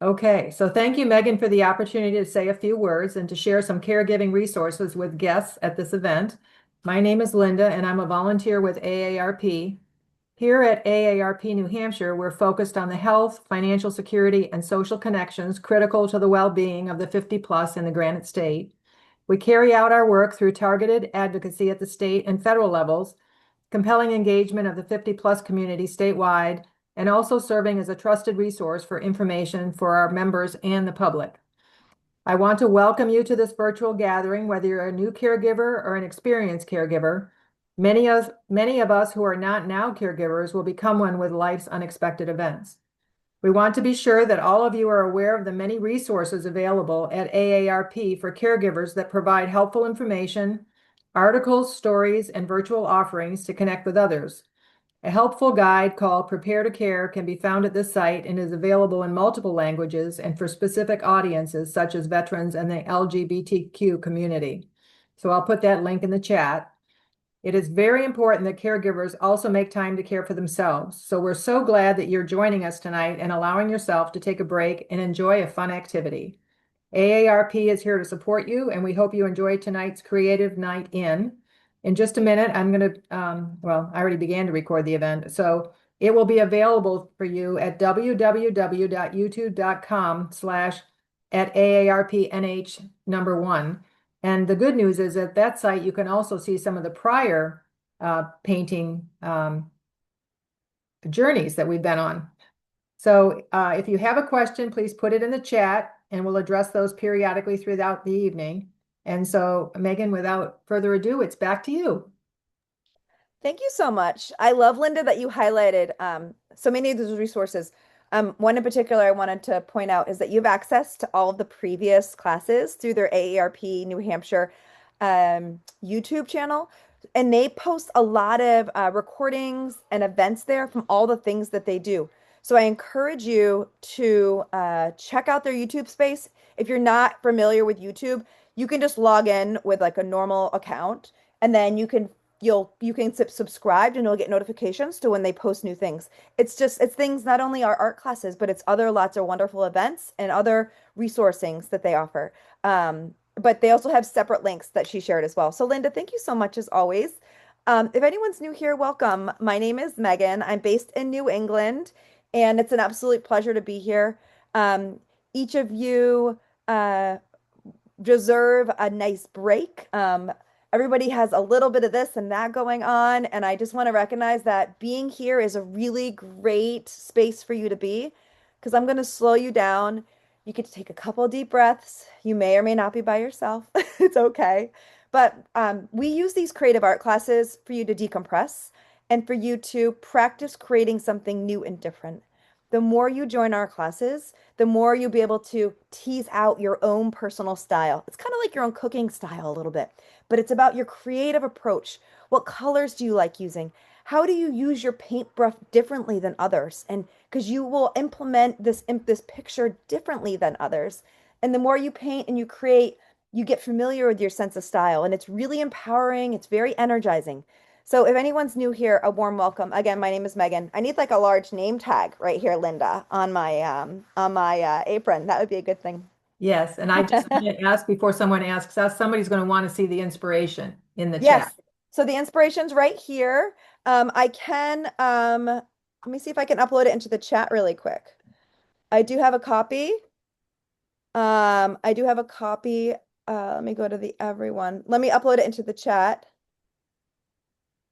Okay, so thank you, Megan, for the opportunity to say a few words and to share some caregiving resources with guests at this event. My name is Linda, and I'm a volunteer with AARP. Here at AARP New Hampshire, we're focused on the health, financial security, and social connections critical to the well-being of the 50 plus in the Granite State. We carry out our work through targeted advocacy at the state and federal levels, compelling engagement of the 50 plus community statewide, and also serving as a trusted resource for information for our members and the public. I want to welcome you to this virtual gathering, whether you're a new caregiver or an experienced caregiver. Many of us who are not now caregivers will become one with life's unexpected events. We want to be sure that all of you are aware of the many resources available at AARP for caregivers that provide helpful information, articles, stories, and virtual offerings to connect with others. A helpful guide called Prepare to Care can be found at this site and is available in multiple languages and for specific audiences such as veterans and the LGBTQ community. So I'll put that link in the chat. It is very important that caregivers also make time to care for themselves. So we're so glad that you're joining us tonight and allowing yourself to take a break and enjoy a fun activity. AARP is here to support you, and we hope you enjoy tonight's Creative Night In. In just a minute, I'm going to, well, I already began to record the event, so it will be available for you at www.youtube.com/@AARPNH1. And the good news is at that site, you can also see some of the prior painting journeys that we've been on. So if you have a question, please put it in the chat and we'll address those periodically throughout the evening. And so, Megan, without further ado, it's back to you. Thank you so much. I love, Linda, that you highlighted so many of those resources. One in particular I wanted to point out is that you have access to all of the previous classes through their AARP New Hampshire YouTube channel. And they post a lot of recordings and events there from all the things that they do. So I encourage you to check out their YouTube space. If you're not familiar with YouTube, you can just log in with like a normal account, and then you can subscribe and you'll get notifications to when they post new things. It's things, not only our art classes, but it's other lots of wonderful events and other resourcings that they offer. But they also have separate links that she shared as well. So Linda, thank you so much as always. If anyone's new here, welcome. My name is Megan. I'm based in New England, and it's an absolute pleasure to be here. Each of you deserve a nice break. Everybody has a little bit of this and that going on, and I just want to recognize that being here is a really great space for you to be, because I'm going to slow you down. You get to take a couple of deep breaths. You may or may not be by yourself. It's okay. But we use these creative art classes for you to decompress and for you to practice creating something new and different. The more you join our classes, the more you'll be able to tease out your own personal style. It's kind of like your own cooking style a little bit, but it's about your creative approach. What colors do you like using? How do you use your paintbrush differently than others? And because you will implement this picture differently than others. And the more you paint and you create, you get familiar with your sense of style, and it's really empowering. It's very energizing. So if anyone's new here, a warm welcome. Again, my name is Megan. I need like a large name tag right here, Linda, on my apron. That would be a good thing. Yes, and I just want to ask before someone asks us, somebody's going to want to see the inspiration in the chat. Yes. So the inspiration's right here. I can let me see if I can upload it into the chat really quick. I do have a copy. I do have a copy. Let me go to the everyone. Let me upload it into the chat.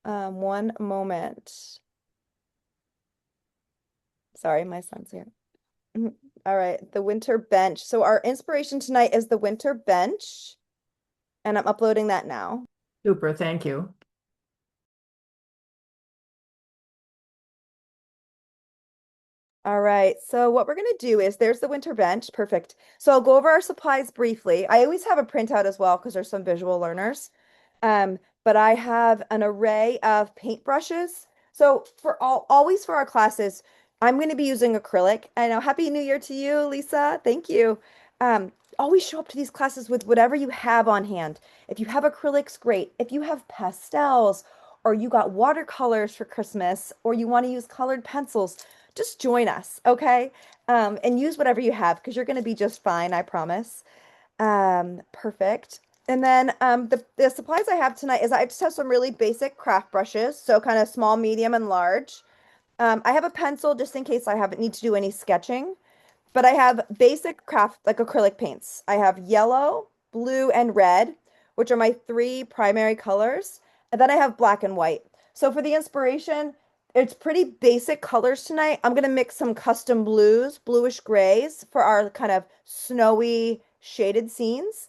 One moment. Sorry, my son's here. All right, the winter bench. So our inspiration tonight is the winter bench, and I'm uploading that now. Super, thank you. All right, so what we're going to do is there's the winter bench. Perfect. So I'll go over our supplies briefly. I always have a printout as well because there's some visual learners. But I have an array of paintbrushes. So always for our classes, I'm going to be using acrylic. I know, Happy New Year to you, Lisa. Thank you. Always show up to these classes with whatever you have on hand. If you have acrylics, great. If you have pastels, or you got watercolors for Christmas, or you want to use colored pencils, just join us, okay? And use whatever you have because you're going to be just fine, I promise. Perfect. And then the supplies I have tonight is I just have some really basic craft brushes, so kind of small, medium, and large. I have a pencil just in case I haven't need to do any sketching. But I have basic craft, like acrylic paints. I have yellow, blue, and red, which are my three primary colors. And then I have black and white. So for the inspiration, it's pretty basic colors tonight. I'm going to mix some custom blues, bluish grays for our kind of snowy shaded scenes.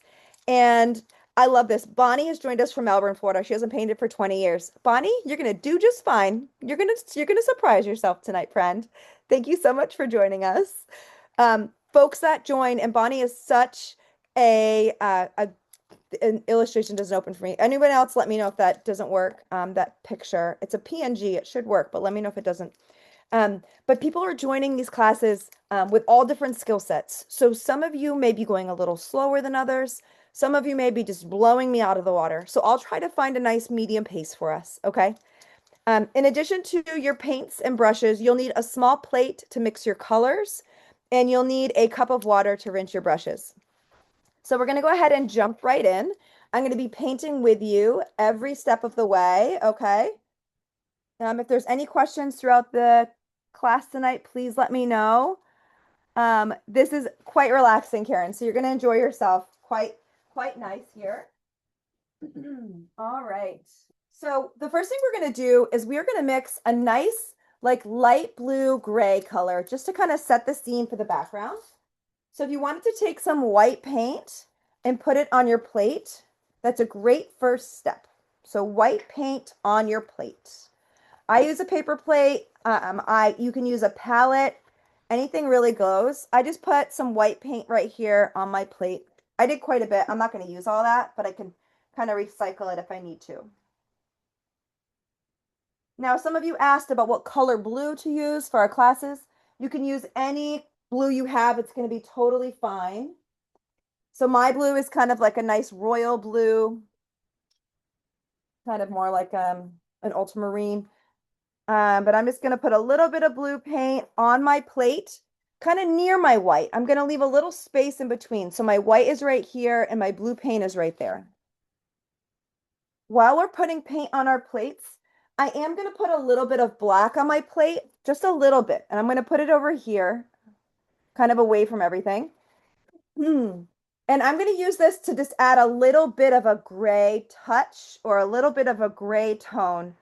And I love this. Bonnie has joined us from Melbourne, Florida. She hasn't painted for 20 years. Bonnie, you're going to do just fine. You're going to surprise yourself tonight, friend. Thank you so much for joining us. Folks that join, and Bonnie is such a an illustration doesn't open for me. Anyone else, let me know if that doesn't work. That picture, it's a PNG, it should work, but let me know if it doesn't. But people are joining these classes with all different skill sets. So some of you may be going a little slower than others. Some of you may be just blowing me out of the water. So I'll try to find a nice medium pace for us, okay? In addition to your paints and brushes, you'll need a small plate to mix your colors, and you'll need a cup of water to rinse your brushes. So we're going to go ahead and jump right in. I'm going to be painting with you every step of the way, okay? If there's any questions throughout the class tonight, please let me know. This is quite relaxing, Karen, so you're going to enjoy yourself quite nice here. All right. So the first thing we're going to do is we are going to mix a nice like light blue gray color just to kind of set the scene for the background. So if you wanted to take some white paint and put it on your plate, that's a great first step. So white paint on your plate. I use a paper plate. You can use a palette. Anything really goes. I just put some white paint right here on my plate. I did quite a bit. I'm not going to use all that, but I can kind of recycle it if I need to. Now, some of you asked about what color blue to use for our classes. You can use any blue you have. It's going to be totally fine. So my blue is kind of like a nice royal blue, kind of more like an ultramarine. But I'm just going to put a little bit of blue paint on my plate, kind of near my white. I'm going to leave a little space in between. So my white is right here and my blue paint is right there. While we're putting paint on our plates, I am going to put a little bit of black on my plate, just a little bit. And I'm going to put it over here, kind of away from everything. And I'm going to use this to just add a little bit of a gray touch or a little bit of a gray tone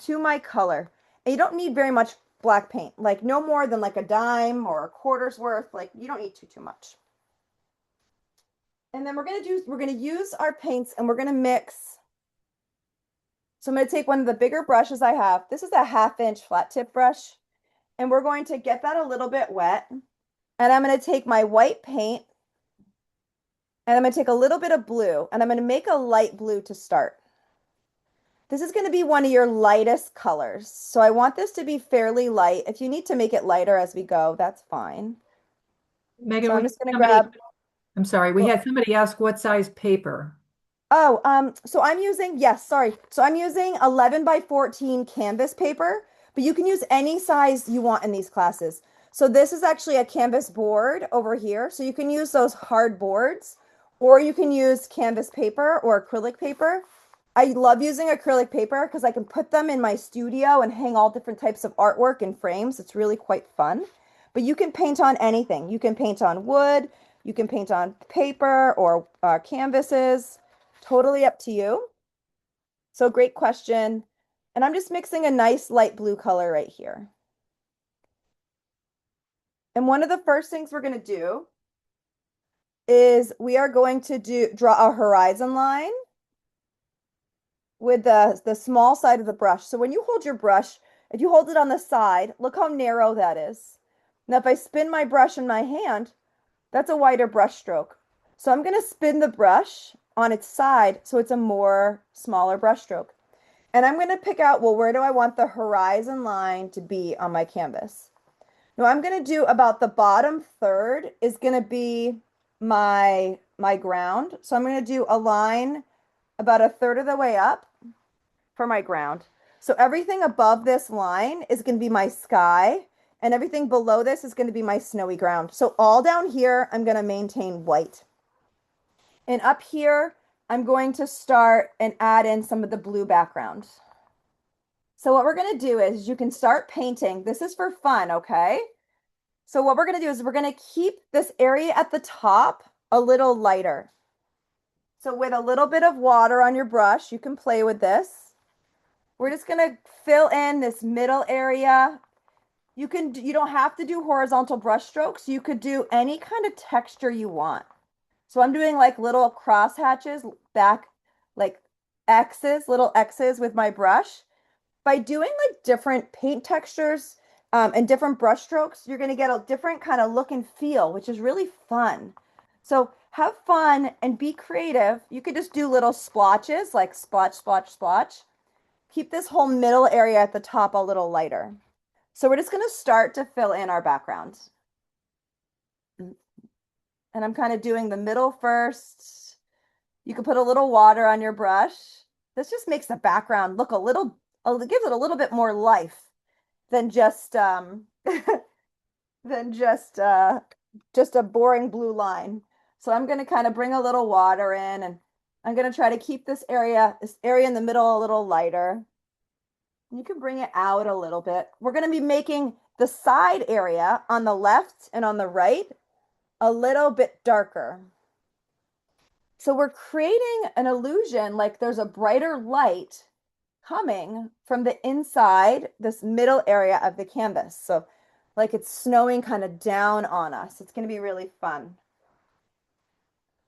to my color. And you don't need very much black paint, like no more than like a dime or a quarter's worth. Like you don't need too much. And then we're going to use our paints and we're going to mix. So I'm going to take one of the bigger brushes I have. This is a 1/2-inch flat tip brush. And we're going to get that a little bit wet. And I'm going to take my white paint and I'm going to take a little bit of blue and I'm going to make a light blue to start. This is going to be one of your lightest colors. So I want this to be fairly light. If you need to make it lighter as we go, that's fine. Megan, So I'm just going to grab. I'm sorry, we had somebody ask what size paper. Oh, so I'm using, yes, sorry. So I'm using 11 by 14 canvas paper, but you can use any size you want in these classes. So this is actually a canvas board over here. So you can use those hard boards, or you can use canvas paper or acrylic paper. I love using acrylic paper because I can put them in my studio and hang all different types of artwork in frames. It's really quite fun. But you can paint on anything. You can paint on wood, you can paint on paper or canvases. Totally up to you. So great question. And I'm just mixing a nice light blue color right here. And one of the first things we're going to do is we are going to draw a horizon line with the small side of the brush. So when you hold your brush, if you hold it on the side, look how narrow that is. Now if I spin my brush in my hand, that's a wider brush stroke. So I'm going to spin the brush on its side so it's a more smaller brush stroke. And I'm going to pick out, well, where do I want the horizon line to be on my canvas? Now I'm going to do about the bottom third is going to be my ground. So I'm going to do a line about a third of the way up for my ground. So everything above this line is going to be my sky, And everything below this is going to be my snowy ground. So all down here, I'm going to maintain white. And up here, I'm going to start and add in some of the blue background. So what we're going to do is you can start painting. This is for fun, okay? So what we're going to do is we're going to keep this area at the top a little lighter. So with a little bit of water on your brush, you can play with this. We're just going to fill in this middle area. You don't have to do horizontal brush strokes. You could do any kind of texture you want. So I'm doing like little cross hatches back, like X's, little X's with my brush. By doing like different paint textures and different brush strokes, you're going to get a different kind of look and feel, which is really fun. So have fun and be creative. You could just do little splotches like splotch, splotch, splotch. Keep this whole middle area at the top a little lighter. So we're just going to start to fill in our background. And I'm kind of doing the middle first. You can put a little water on your brush. This just makes the background look a little, it gives it a little bit more life than just than just a boring blue line. So I'm going to kind of bring a little water in, and I'm going to try to keep this area in the middle a little lighter. You can bring it out a little bit. We're going to be making the side area on the left and on the right a little bit darker. So we're creating an illusion like there's a brighter light coming from the inside, this middle area of the canvas. So like it's snowing kind of down on us. It's going to be really fun.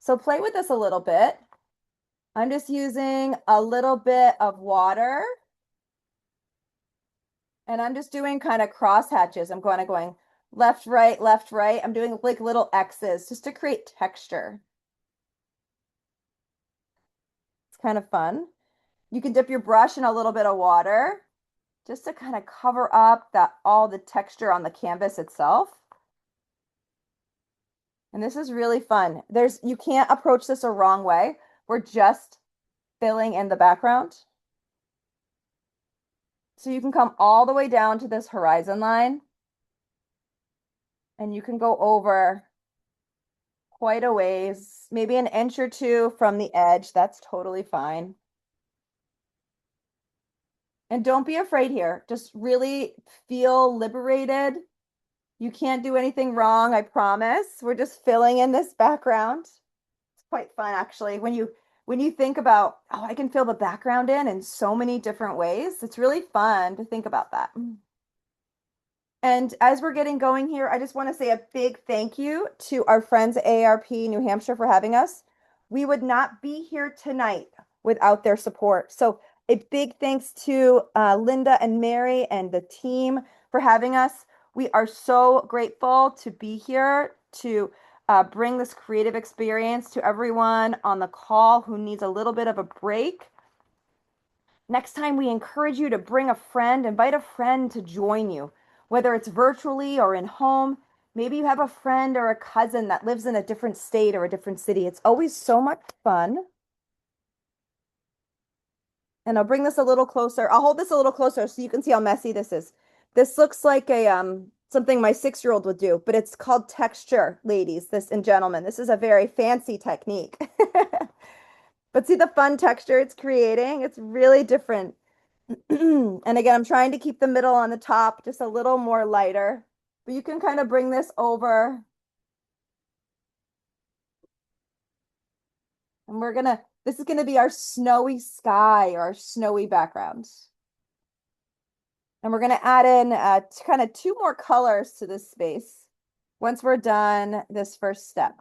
So play with this a little bit. I'm just using a little bit of water. And I'm just doing kind of cross hatches. I'm going left, right, left, right. I'm doing like little X's just to create texture. It's kind of fun. You can dip your brush in a little bit of water just to kind of cover up all the texture on the canvas itself. And this is really fun. You can't approach this a wrong way. We're just filling in the background. So you can come all the way down to this horizon line, and you can go over quite a ways, maybe an inch or two from the edge. That's totally fine. And don't be afraid here. Just really feel liberated. You can't do anything wrong, I promise. We're just filling in this background. It's quite fun, actually. When you think about, oh, I can fill the background in so many different ways, it's really fun to think about that. And as we're getting going here, I just want to say a big thank you to our friends at AARP New Hampshire for having us. We would not be here tonight without their support. So a big thanks to Linda and Mary and the team for having us. We are so grateful to be here to bring this creative experience to everyone on the call who needs a little bit of a break. Next time, we encourage you to bring a friend, invite a friend to join you, whether it's virtually or in home. Maybe you have a friend or a cousin that lives in a different state or a different city. It's always so much fun. And I'll bring this a little closer. I'll hold this a little closer so you can see how messy this is. This looks like a something my 6-year-old would do, but it's called texture, ladies, and gentlemen. This is a very fancy technique. But see the fun texture it's creating? It's really different. And again, I'm trying to keep the middle on the top just a little more lighter, but you can kind of bring this over. And this is gonna be our snowy sky or our snowy background. And we're gonna add in kind of 2 more colors to this space once we're done this first step.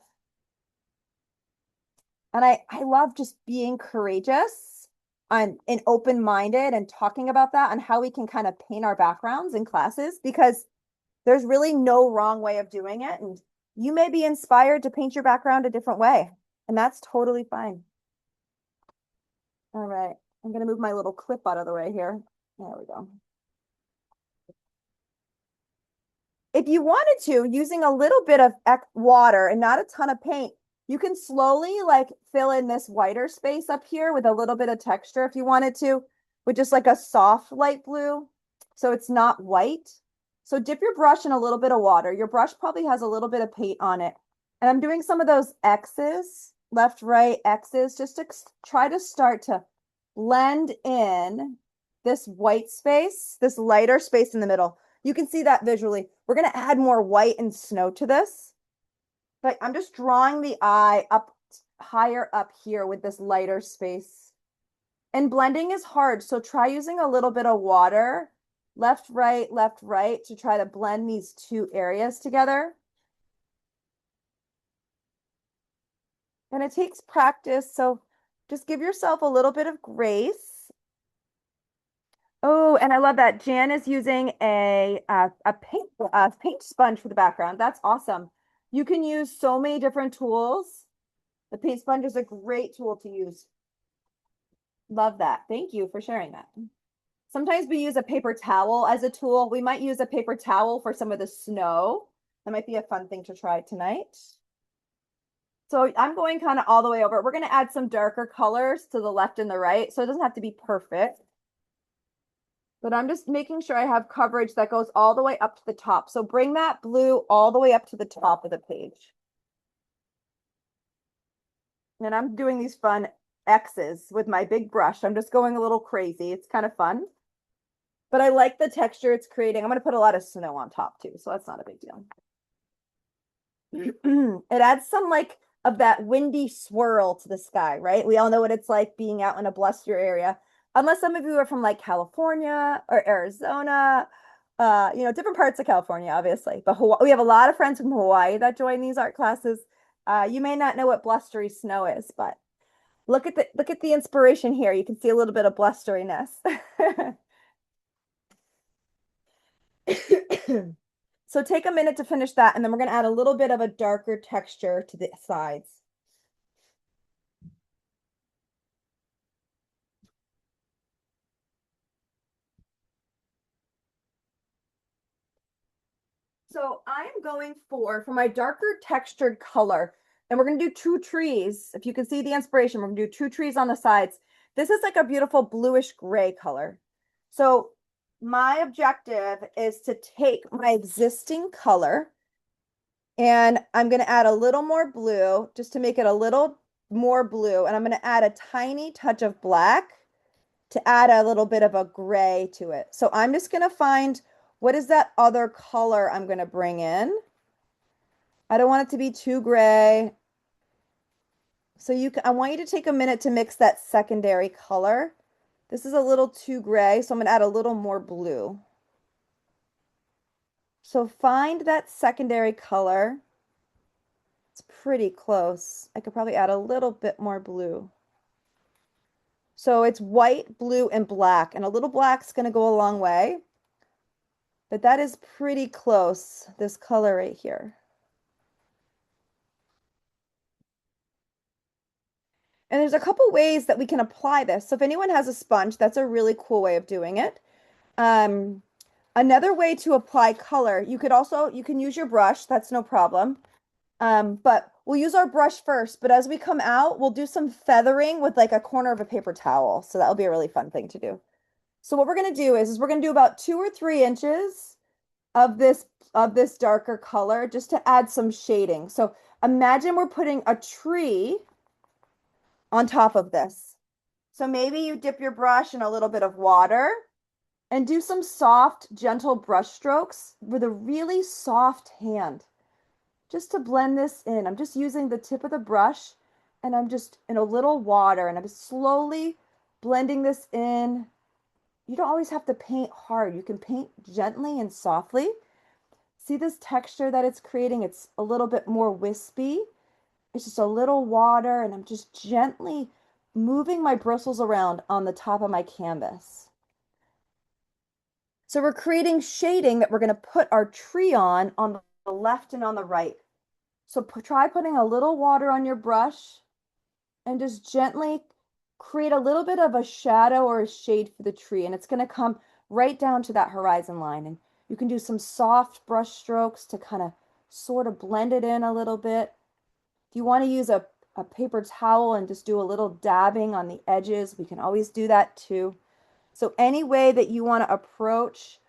And I love just being courageous and open-minded and talking about that and how we can kind of paint our backgrounds in classes, because there's really no wrong way of doing it. And you may be inspired to paint your background a different way, and that's totally fine. All right, I'm gonna move my little clip out of the way here. There we go. If you wanted to, using a little bit of water and not a ton of paint, you can slowly like fill in this whiter space up here with a little bit of texture if you wanted to, with just like a soft light blue. So it's not white. So dip your brush in a little bit of water. Your brush probably has a little bit of paint on it. And I'm doing some of those X's, left, right, X's, just to try to start to blend in this white space, this lighter space in the middle. You can see that visually. We're going to add more white and snow to this, but I'm just drawing the eye up higher up here with this lighter space. And blending is hard, so try using a little bit of water, left, right, to try to blend these two areas together. And it takes practice, so just give yourself a little bit of grace. Oh, and I love that Jan is using a paint sponge for the background. That's awesome. You can use so many different tools. The paint sponge is a great tool to use. Love that. Thank you for sharing that. Sometimes we use a paper towel as a tool. We might use a paper towel for some of the snow. That might be a fun thing to try tonight. So I'm going kind of all the way over. We're going to add some darker colors to the left and the right, so it doesn't have to be perfect. But I'm just making sure I have coverage that goes all the way up to the top. So bring that blue all the way up to the top of the page. And I'm doing these fun X's with my big brush. I'm just going a little crazy. It's kind of fun. But I like the texture it's creating. I'm going to put a lot of snow on top too, so that's not a big deal. It adds some like of that windy swirl to the sky, right? We all know what it's like being out in a bluster area. Unless some of you are from like California or Arizona, different parts of California, obviously. But Hawaii, we have a lot of friends from Hawaii that join these art classes. You may not know what blustery snow is, but look at the inspiration here. You can see a little bit of blusteriness. So take a minute to finish that, and then we're going to add a little bit of a darker texture to the sides. So I'm going for my darker textured color, and we're going to do two trees. If you can see the inspiration, we're going to do two trees on the sides. This is like a beautiful bluish gray color. So my objective is to take my existing color, and I'm going to add a little more blue just to make it a little more blue. And I'm going to add a tiny touch of black to add a little bit of a gray to it. So I'm just going to find what is that other color I'm going to bring in. I don't want it to be too gray. So I want you to take a minute to mix that secondary color. This is a little too gray, so I'm going to add a little more blue. So find that secondary color. It's pretty close. I could probably add a little bit more blue. So it's white, blue, and black, and a little black's going to go a long way. But that is pretty close, this color right here. And there's a couple ways that we can apply this. So if anyone has a sponge, that's a really cool way of doing it. Another way to apply color, you can use your brush, that's no problem. But we'll use our brush first, but as we come out, we'll do some feathering with like a corner of a paper towel. So that'll be a really fun thing to do. So what we're going to do is we're going to do about 2 or 3 inches of this darker color just to add some shading. So imagine we're putting a tree on top of this. So maybe you dip your brush in a little bit of water and do some soft, gentle brush strokes with a really soft hand just to blend this in. I'm just using the tip of the brush, and I'm just in a little water, and I'm slowly blending this in. You don't always have to paint hard. You can paint gently and softly. See this texture that it's creating? It's a little bit more wispy. It's just a little water, and I'm just gently moving my bristles around on the top of my canvas. So we're creating shading that we're going to put our tree on the left and on the right. So try putting a little water on your brush and just gently create a little bit of a shadow or a shade for the tree. And it's going to come right down to that horizon line. And you can do some soft brush strokes to kind of sort of blend it in a little bit. If you want to use a paper towel and just do a little dabbing on the edges, we can always do that too. So any way that you want to approach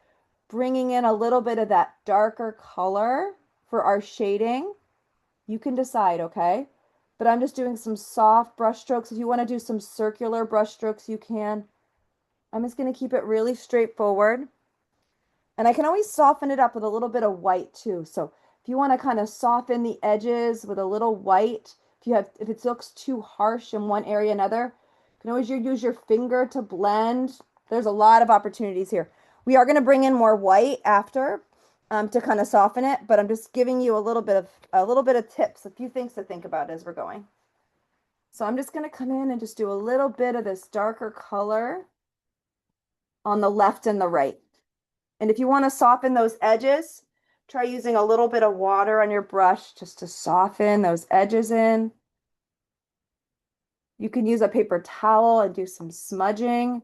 bringing in a little bit of that darker color for our shading. You can decide, okay? But I'm just doing some soft brush strokes. If you want to do some circular brush strokes, you can. I'm just going to keep it really straightforward. And I can always soften it up with a little bit of white too. So if you want to kind of soften the edges with a little white, if it looks too harsh in one area or another, you can always use your finger to blend. There's a lot of opportunities here. We are going to bring in more white after to kind of soften it, but I'm just giving you a little bit of tips, a few things to think about as we're going. So I'm just going to come in and just do a little bit of this darker color on the left and the right. And if you want to soften those edges, try using a little bit of water on your brush just to soften those edges in. You can use a paper towel and do some smudging.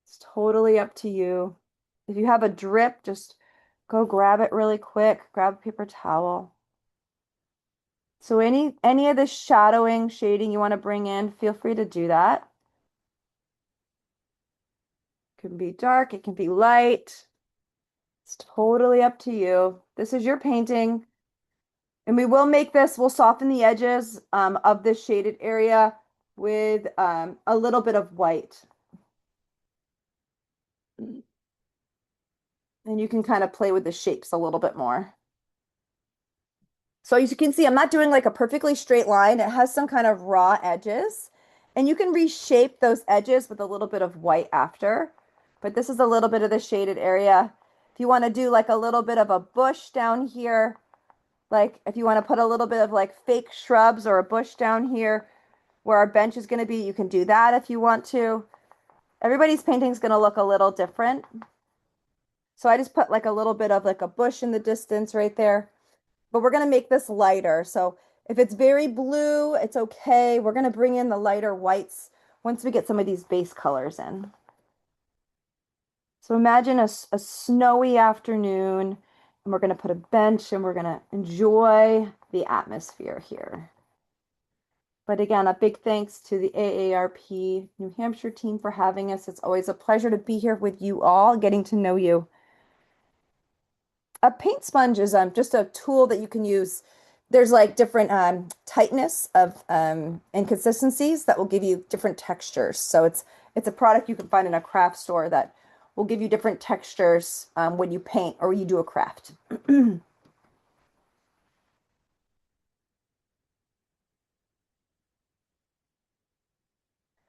It's totally up to you. If you have a drip, just go grab it really quick. Grab a paper towel. So any of the shadowing, shading you want to bring in, feel free to do that. It can be dark, it can be light. It's totally up to you. This is your painting. And we will make this, we'll soften the edges of this shaded area with a little bit of white. And you can kind of play with the shapes a little bit more. So as you can see, I'm not doing like a perfectly straight line. It has some kind of raw edges. And you can reshape those edges with a little bit of white after. But this is a little bit of the shaded area. If you want to do like a little bit of a bush down here, like if you want to put a little bit of like fake shrubs or a bush down here where our bench is going to be, you can do that if you want to. Everybody's painting is going to look a little different. So I just put like a little bit of like a bush in the distance right there. But we're going to make this lighter. So if it's very blue, it's okay. We're going to bring in the lighter whites once we get some of these base colors in. So imagine a snowy afternoon, and we're going to put a bench and we're going to enjoy the atmosphere here. But again, a big thanks to the AARP New Hampshire team for having us. It's always a pleasure to be here with you all, getting to know you. A paint sponge is just a tool that you can use. There's like different tightness of and consistencies that will give you different textures. So it's a product you can find in a craft store that will give you different textures when you paint or you do a craft.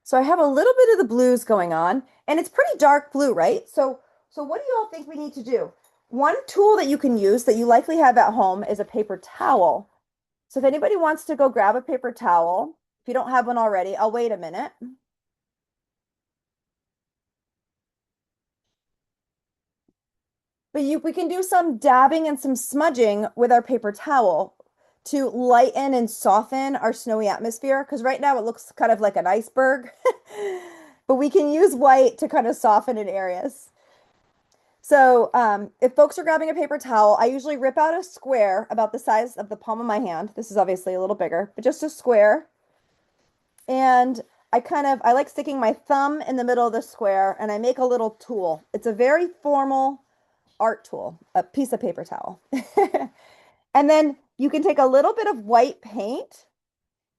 So I have a little bit of the blues going on, and it's pretty dark blue, right? So what do you all think we need to do? One tool that you can use that you likely have at home is a paper towel. So if anybody wants to go grab a paper towel, if you don't have one already, I'll wait a minute. But we can do some dabbing and some smudging with our paper towel to lighten and soften our snowy atmosphere. Because right now it looks kind of like an iceberg. But we can use white to kind of soften in areas. So if folks are grabbing a paper towel, I usually rip out a square about the size of the palm of my hand. This is obviously a little bigger, but just a square. And I like sticking my thumb in the middle of the square and I make a little tool. It's a very formal art tool, a piece of paper towel. And then you can take a little bit of white paint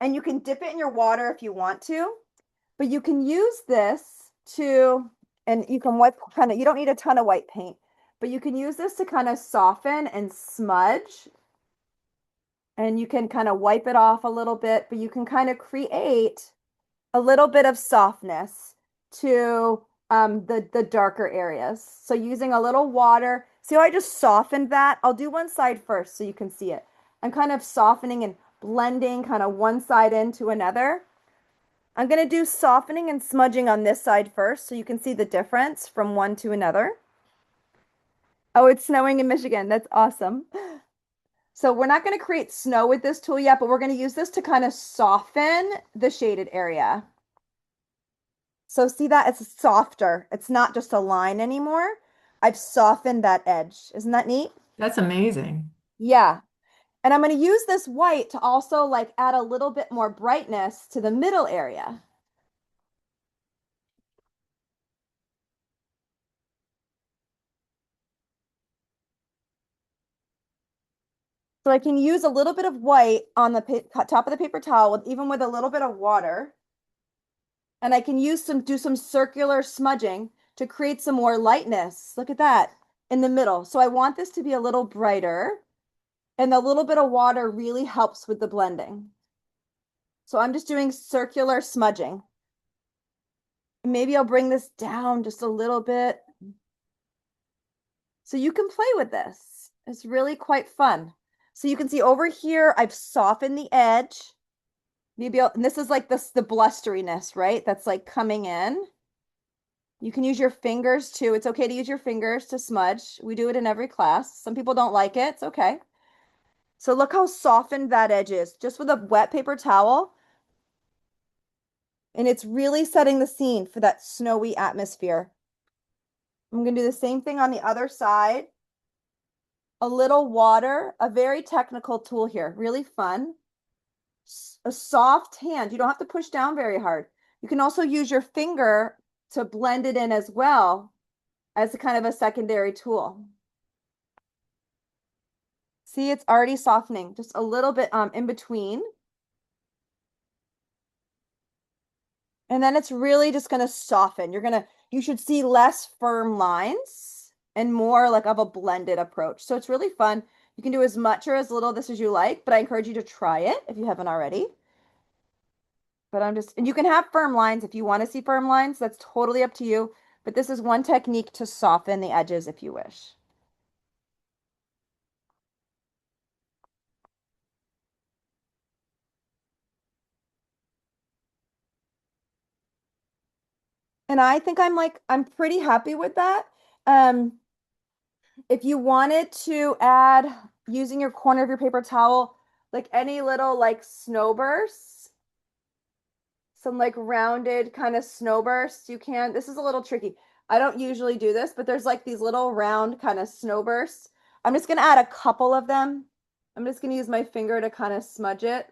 and you can dip it in your water if you want to, but you can use this to, and you can wipe you don't need a ton of white paint, but you can use this to kind of soften and smudge. And you can kind of wipe it off a little bit, but you can kind of create a little bit of softness to the darker areas. So using a little water, see how I just softened that? I'll do one side first so you can see it. I'm kind of softening and blending kind of one side into another. I'm going to do softening and smudging on this side first so you can see the difference from one to another. Oh, it's snowing in Michigan. That's awesome. So we're not going to create snow with this tool yet, but we're going to use this to kind of soften the shaded area. So see that? It's softer. It's not just a line anymore. I've softened that edge. Isn't that neat? That's amazing. Yeah. And I'm going to use this white to also like add a little bit more brightness to the middle area. So I can use a little bit of white on the top of the paper towel, even with a little bit of water. And I can do some circular smudging to create some more lightness. Look at that in the middle. So I want this to be a little brighter, and the little bit of water really helps with the blending. So I'm just doing circular smudging. Maybe I'll bring this down just a little bit. So you can play with this. It's really quite fun. So you can see over here, I've softened the edge. And this is like the blusteriness, right? That's like coming in. You can use your fingers too. It's okay to use your fingers to smudge. We do it in every class. Some people don't like it. It's okay. So look how softened that edge is, just with a wet paper towel. And it's really setting the scene for that snowy atmosphere. I'm going to do the same thing on the other side. A little water, a very technical tool here, really fun. A soft hand. You don't have to push down very hard. You can also use your finger to blend it in as well as a kind of a secondary tool. See, it's already softening, just a little bit in between. And then it's really just going to soften. You should see less firm lines and more like of a blended approach. So it's really fun. You can do as much or as little of this as you like, but I encourage you to try it if you haven't already. And you can have firm lines if you want to see firm lines. That's totally up to you. But this is one technique to soften the edges if you wish. And I think I'm pretty happy with that. Um, if you wanted to add using your corner of your paper towel, like any little like snowbursts, some like rounded kind of snowbursts, you can. This is a little tricky. I don't usually do this, but there's like these little round kind of snowbursts. I'm just gonna add a couple of them. I'm just gonna use my finger to kind of smudge it.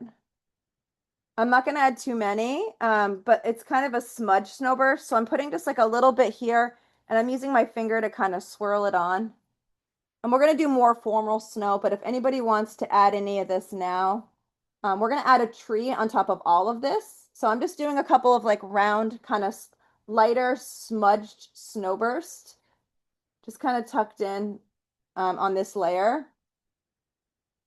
I'm not gonna add too many, but it's kind of a smudge snowburst. So I'm putting just like a little bit here, and I'm using my finger to kind of swirl it on. And we're going to do more formal snow, but if anybody wants to add any of this now, we're going to add a tree on top of all of this. So I'm just doing a couple of like round, kind of lighter smudged snowburst, just kind of tucked in on this layer.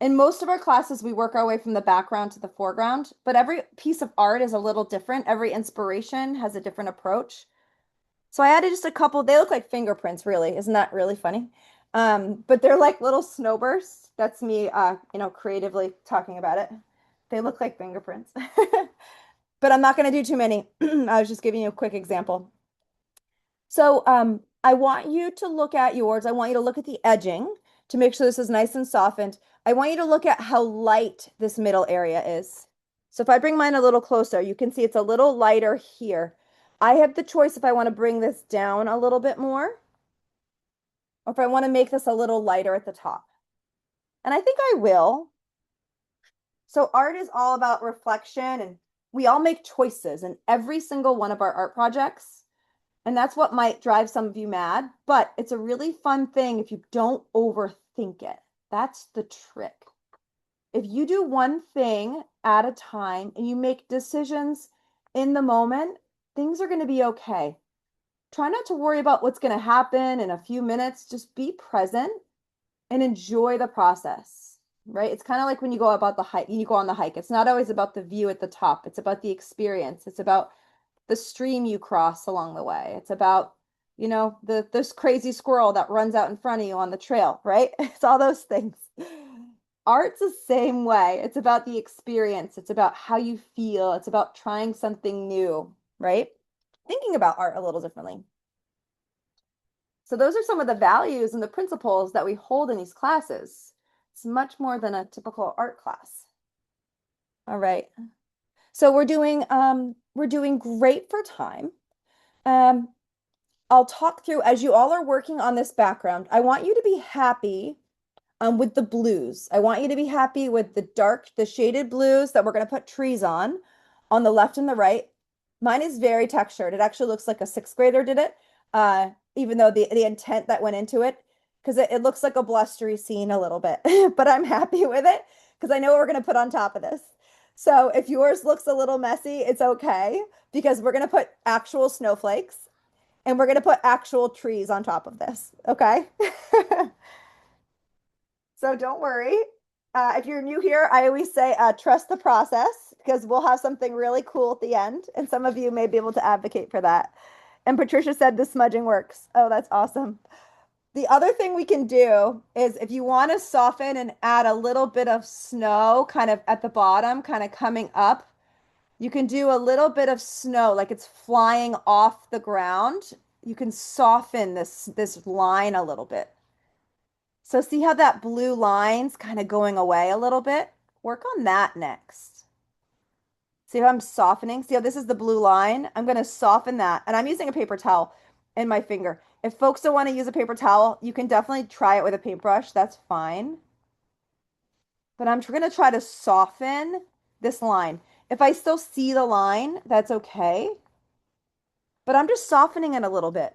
In most of our classes, we work our way from the background to the foreground, but every piece of art is a little different. Every inspiration has a different approach. So I added just a couple. They look like fingerprints, really. Isn't that really funny? But they're like little snowbursts. That's me, creatively talking about it. They look like fingerprints. But I'm not going to do too many. I was just giving you a quick example. So I want you to look at yours. I want you to look at the edging to make sure this is nice and softened. I want you to look at how light this middle area is. So if I bring mine a little closer, you can see it's a little lighter here. I have the choice if I want to bring this down a little bit more or if I want to make this a little lighter at the top. And I think I will. So art is all about reflection, and we all make choices in every single one of our art projects. And that's what might drive some of you mad, but it's a really fun thing if you don't overthink it. That's the trick. If you do one thing at a time and you make decisions in the moment, things are going to be okay. Try not to worry about what's going to happen in a few minutes. Just be present and enjoy the process, right? It's kind of like when you go about the hike, you go on the hike. It's not always about the view at the top. It's about the experience. It's about the stream you cross along the way. It's about, this crazy squirrel that runs out in front of you on the trail, right? It's all those things. Art's the same way. It's about the experience. It's about how you feel. It's about trying something new, right? Thinking about art a little differently. So those are some of the values and the principles that we hold in these classes. It's much more than a typical art class. All right. So we're doing great for time. I'll talk through as you all are working on this background. I want you to be happy with the blues. I want you to be happy with the shaded blues that we're going to put trees on the left and the right. Mine is very textured. It actually looks like a sixth grader did it, even though the intent that went into it because it looks like a blustery scene a little bit, but I'm happy with it because I know what we're going to put on top of this. So if yours looks a little messy, it's okay because we're going to put actual snowflakes and we're going to put actual trees on top of this. Okay. So don't worry. If you're new here, I always say trust the process because we'll have something really cool at the end. And some of you may be able to advocate for that. And Patricia said the smudging works. Oh, that's awesome. The other thing we can do is if you want to soften and add a little bit of snow kind of at the bottom, kind of coming up, you can do a little bit of snow like it's flying off the ground. You can soften this line a little bit. So see how that blue line's kind of going away a little bit? Work on that next. See how I'm softening? See how this is the blue line? I'm going to soften that. And I'm using a paper towel in my finger. If folks don't want to use a paper towel, you can definitely try it with a paintbrush. That's fine. But I'm going to try to soften this line. If I still see the line, that's okay. But I'm just softening it a little bit.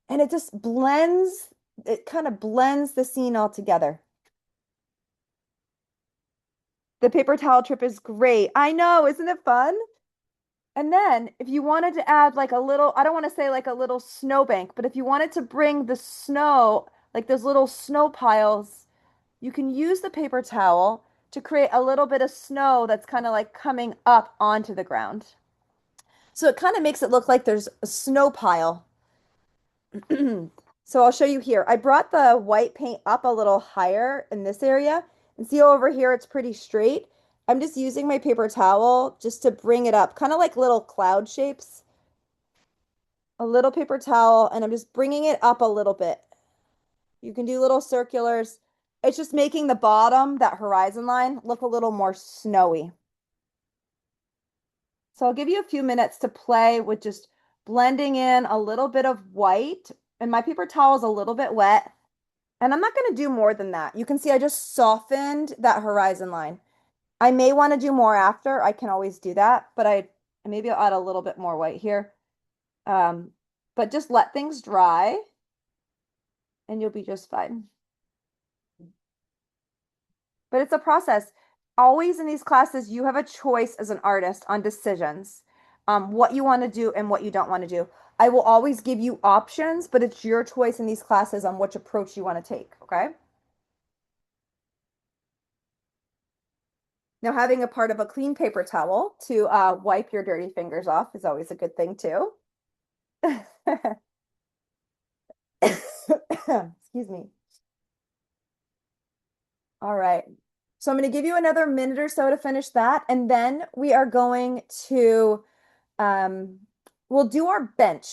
And it just blends, it kind of blends the scene all together. The paper towel trip is great. I know, isn't it fun? And then if you wanted to add like a little, I don't want to say like a little snowbank, but if you wanted to bring the snow, like those little snow piles, you can use the paper towel to create a little bit of snow that's kind of like coming up onto the ground. So it kind of makes it look like there's a snow pile. So I'll show you here. I brought the white paint up a little higher in this area. And see over here, it's pretty straight. I'm just using my paper towel just to bring it up, kind of like little cloud shapes. A little paper towel, and I'm just bringing it up a little bit. You can do little circulars. It's just making the bottom, that horizon line, look a little more snowy. So I'll give you a few minutes to play with just blending in a little bit of white. And my paper towel is a little bit wet. And I'm not going to do more than that. You can see I just softened that horizon line. I may want to do more after. I can always do that, but maybe I'll add a little bit more white here. But just let things dry and you'll be just fine. But it's a process. Always in these classes, you have a choice as an artist on decisions, what you want to do and what you don't want to do. I will always give you options, but it's your choice in these classes on which approach you want to take, okay? Now, having a part of a clean paper towel to wipe your dirty fingers off is always a good thing too. Excuse me. All right. So I'm going to give you another minute or so to finish that. And then we are going to, we'll do our bench.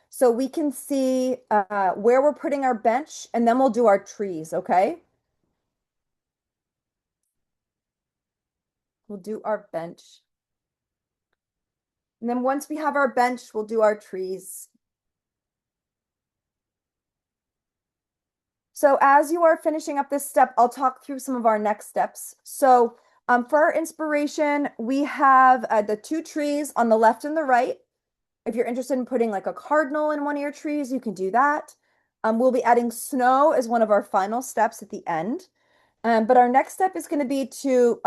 So we can see where we're putting our bench and then we'll do our trees, okay? We'll do our bench. And then once we have our bench, we'll do our trees. So as you are finishing up this step, I'll talk through some of our next steps. So for our inspiration, we have the two trees on the left and the right. If you're interested in putting like a cardinal in one of your trees, you can do that. We'll be adding snow as one of our final steps at the end. But our next step is going to be to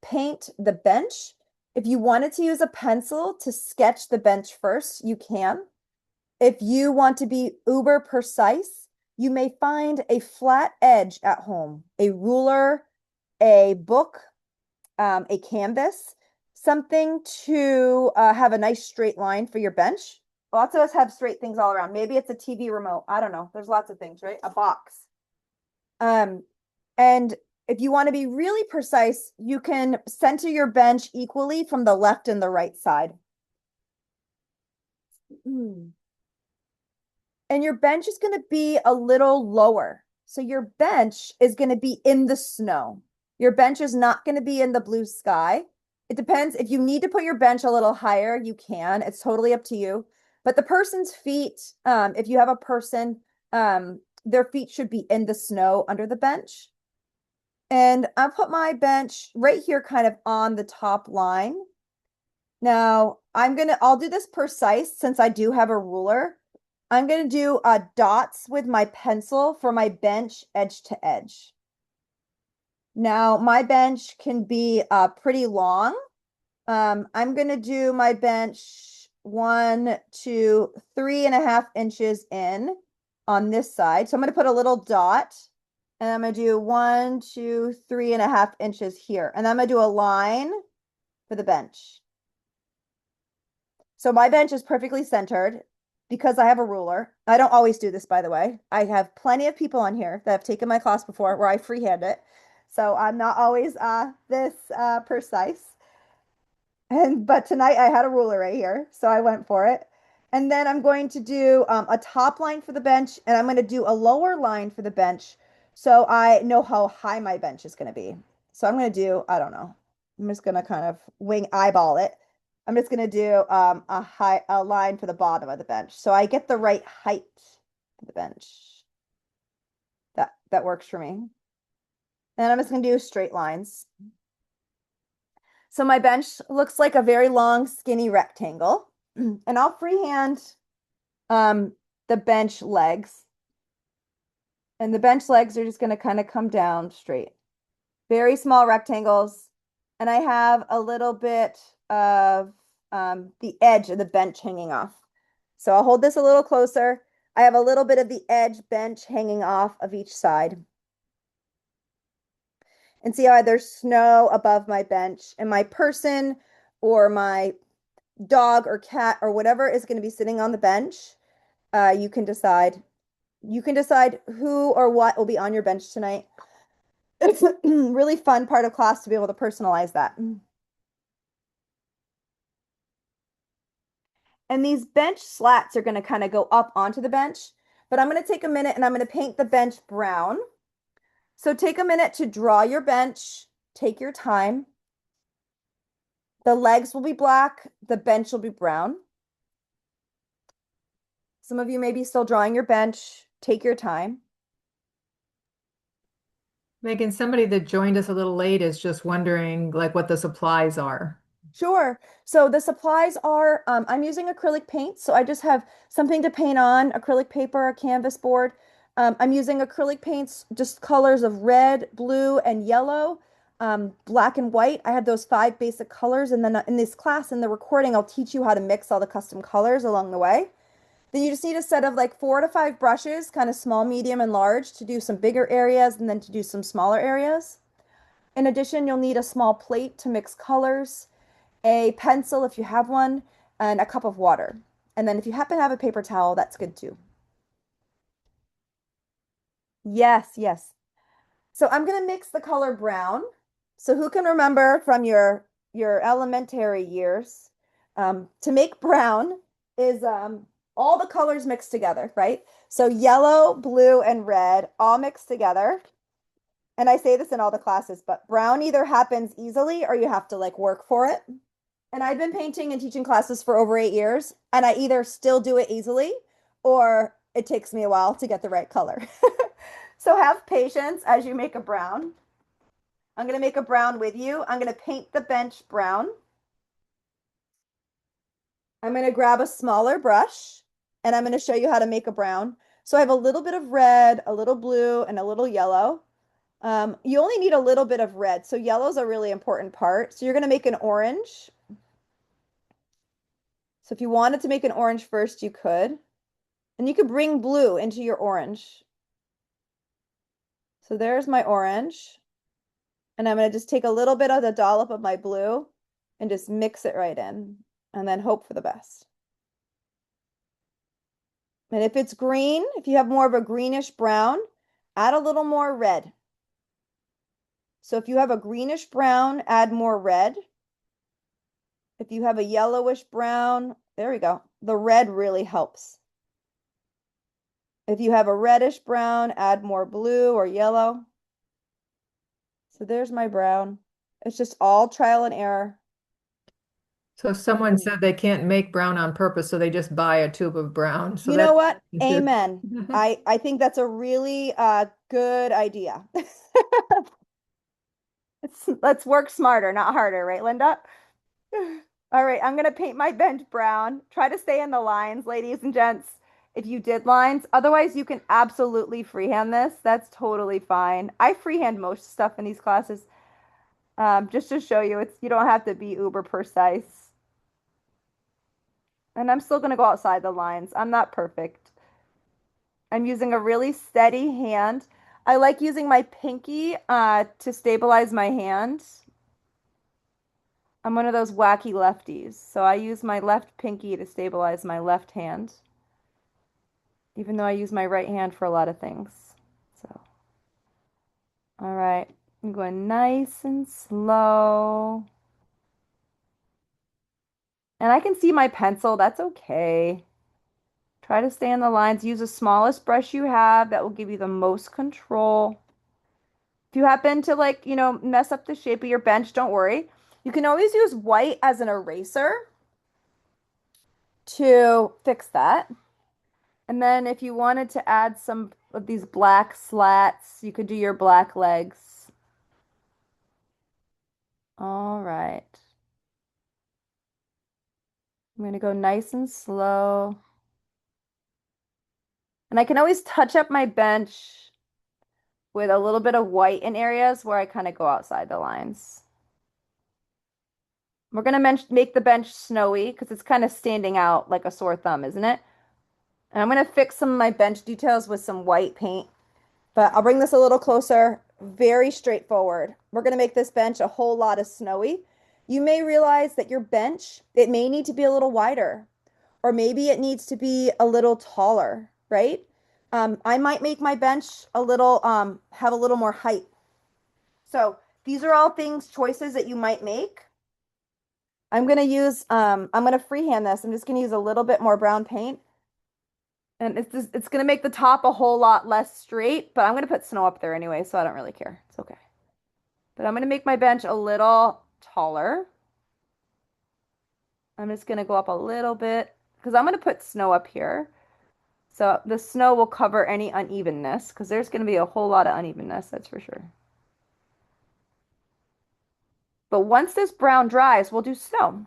paint the bench. If you wanted to use a pencil to sketch the bench first, you can. If you want to be uber precise, you may find a flat edge at home, a ruler, a book, a canvas, something to have a nice straight line for your bench. Lots of us have straight things all around. Maybe it's a TV remote. I don't know. There's lots of things, right? A box. And if you want to be really precise, you can center your bench equally from the left and the right side. And your bench is going to be a little lower. So your bench is going to be in the snow. Your bench is not going to be in the blue sky. It depends. If you need to put your bench a little higher, you can. It's totally up to you. But the person's feet, if you have a person, their feet should be in the snow under the bench. And I put my bench right here kind of on the top line. Now I'll do this precise since I do have a ruler. I'm going to do dots with my pencil for my bench edge to edge. Now, my bench can be pretty long. I'm going to do my bench 1 to 3.5 inches in on this side. So I'm going to put a little dot and I'm going to do 1 to 3.5 inches here. And I'm going to do a line for the bench. So my bench is perfectly centered because I have a ruler. I don't always do this, by the way. I have plenty of people on here that have taken my class before where I freehand it. So I'm not always this precise. But tonight I had a ruler right here, so I went for it. And then I'm going to do a top line for the bench, and I'm going to do a lower line for the bench so I know how high my bench is going to be. So I'm going to do, I don't know. I'm just going to kind of wing eyeball it. I'm just going to do a line for the bottom of the bench so I get the right height for the bench. That works for me. And I'm just going to do straight lines. So my bench looks like a very long, skinny rectangle. And I'll freehand the bench legs. And the bench legs are just going to kind of come down straight. Very small rectangles. And I have a little bit of the edge of the bench hanging off. So I'll hold this a little closer. I have a little bit of the edge bench hanging off of each side. And see how there's snow above my bench, and my person or my dog or cat or whatever is going to be sitting on the bench. You can decide. You can decide who or what will be on your bench tonight. It's a really fun part of class to be able to personalize that. And these bench slats are going to kind of go up onto the bench, but I'm going to take a minute and I'm going to paint the bench brown. So take a minute to draw your bench. Take your time. The legs will be black. The bench will be brown. Some of you may be still drawing your bench. Take your time. Megan, somebody that joined us a little late is just wondering like what the supplies are. Sure. So the supplies are, I'm using acrylic paint. So I just have something to paint on, acrylic paper, a canvas board. I'm using acrylic paints, just colors of red, blue, and yellow, black and white. I have those 5 basic colors. And then in this class, in the recording, I'll teach you how to mix all the custom colors along the way. Then you just need a set of like 4 to 5 brushes, kind of small, medium, and large to do some bigger areas and then to do some smaller areas. In addition, you'll need a small plate to mix colors, a pencil if you have one, and a cup of water. And then if you happen to have a paper towel, that's good too. Yes, yes. So I'm going to mix the color brown. So who can remember from your elementary years, to make brown is all the colors mixed together, right? So yellow, blue, and red all mixed together. And I say this in all the classes, but brown either happens easily or you have to like work for it. And I've been painting and teaching classes for over 8 years, and I either still do it easily or it takes me a while to get the right color. So have patience as you make a brown. I'm going to make a brown with you. I'm going to paint the bench brown. I'm going to grab a smaller brush and I'm going to show you how to make a brown. So I have a little bit of red, a little blue, and a little yellow. You only need a little bit of red. So yellow is a really important part. So you're going to make an orange. So if you wanted to make an orange first, you could. And you could bring blue into your orange. So there's my orange. And I'm going to just take a little bit of the dollop of my blue and just mix it right in. And then hope for the best. And if it's green, if you have more of a greenish brown, add a little more red. So if you have a greenish brown, add more red. If you have a yellowish brown, there we go. The red really helps. If you have a reddish brown, add more blue or yellow. So there's my brown. It's just all trial and error. So someone said they can't make brown on purpose, so they just buy a tube of brown. So You know that's what? good. Amen. I think that's a really good idea. Let's work smarter, not harder, right, Linda? All right, I'm gonna paint my bench brown. Try to stay in the lines, ladies and gents. if you did lines. Otherwise, you can absolutely freehand this. That's totally fine. I freehand most stuff in these classes, just to show you you don't have to be uber precise. And I'm still going to go outside the lines. I'm not perfect. I'm using a really steady hand. I like using my pinky to stabilize my hand. I'm one of those wacky lefties, so I use my left pinky to stabilize my left hand, even though I use my right hand for a lot of things. So, all right, I'm going nice and slow. And I can see my pencil, that's okay. Try to stay on the lines. Use the smallest brush you have. That will give you the most control. If you happen to mess up the shape of your bench, don't worry. You can always use white as an eraser to fix that. And then if you wanted to add some of these black slats, you could do your black legs. All right. I'm going to go nice and slow. And I can always touch up my bench with a little bit of white in areas where I kind of go outside the lines. We're going to make the bench snowy because it's kind of standing out like a sore thumb, isn't it? And I'm going to fix some of my bench details with some white paint. But I'll bring this a little closer. Very straightforward. We're going to make this bench a whole lot of snowy. You may realize that your bench, it may need to be a little wider, or maybe it needs to be a little taller, right? I might make my bench have a little more height. So these are all choices that you might make. I'm going to freehand this. I'm just going to use a little bit more brown paint. And it's going to make the top a whole lot less straight, but I'm going to put snow up there anyway, so I don't really care. It's okay. But I'm going to make my bench a little taller. I'm just going to go up a little bit because I'm going to put snow up here. So the snow will cover any unevenness because there's going to be a whole lot of unevenness, that's for sure. But once this brown dries, we'll do snow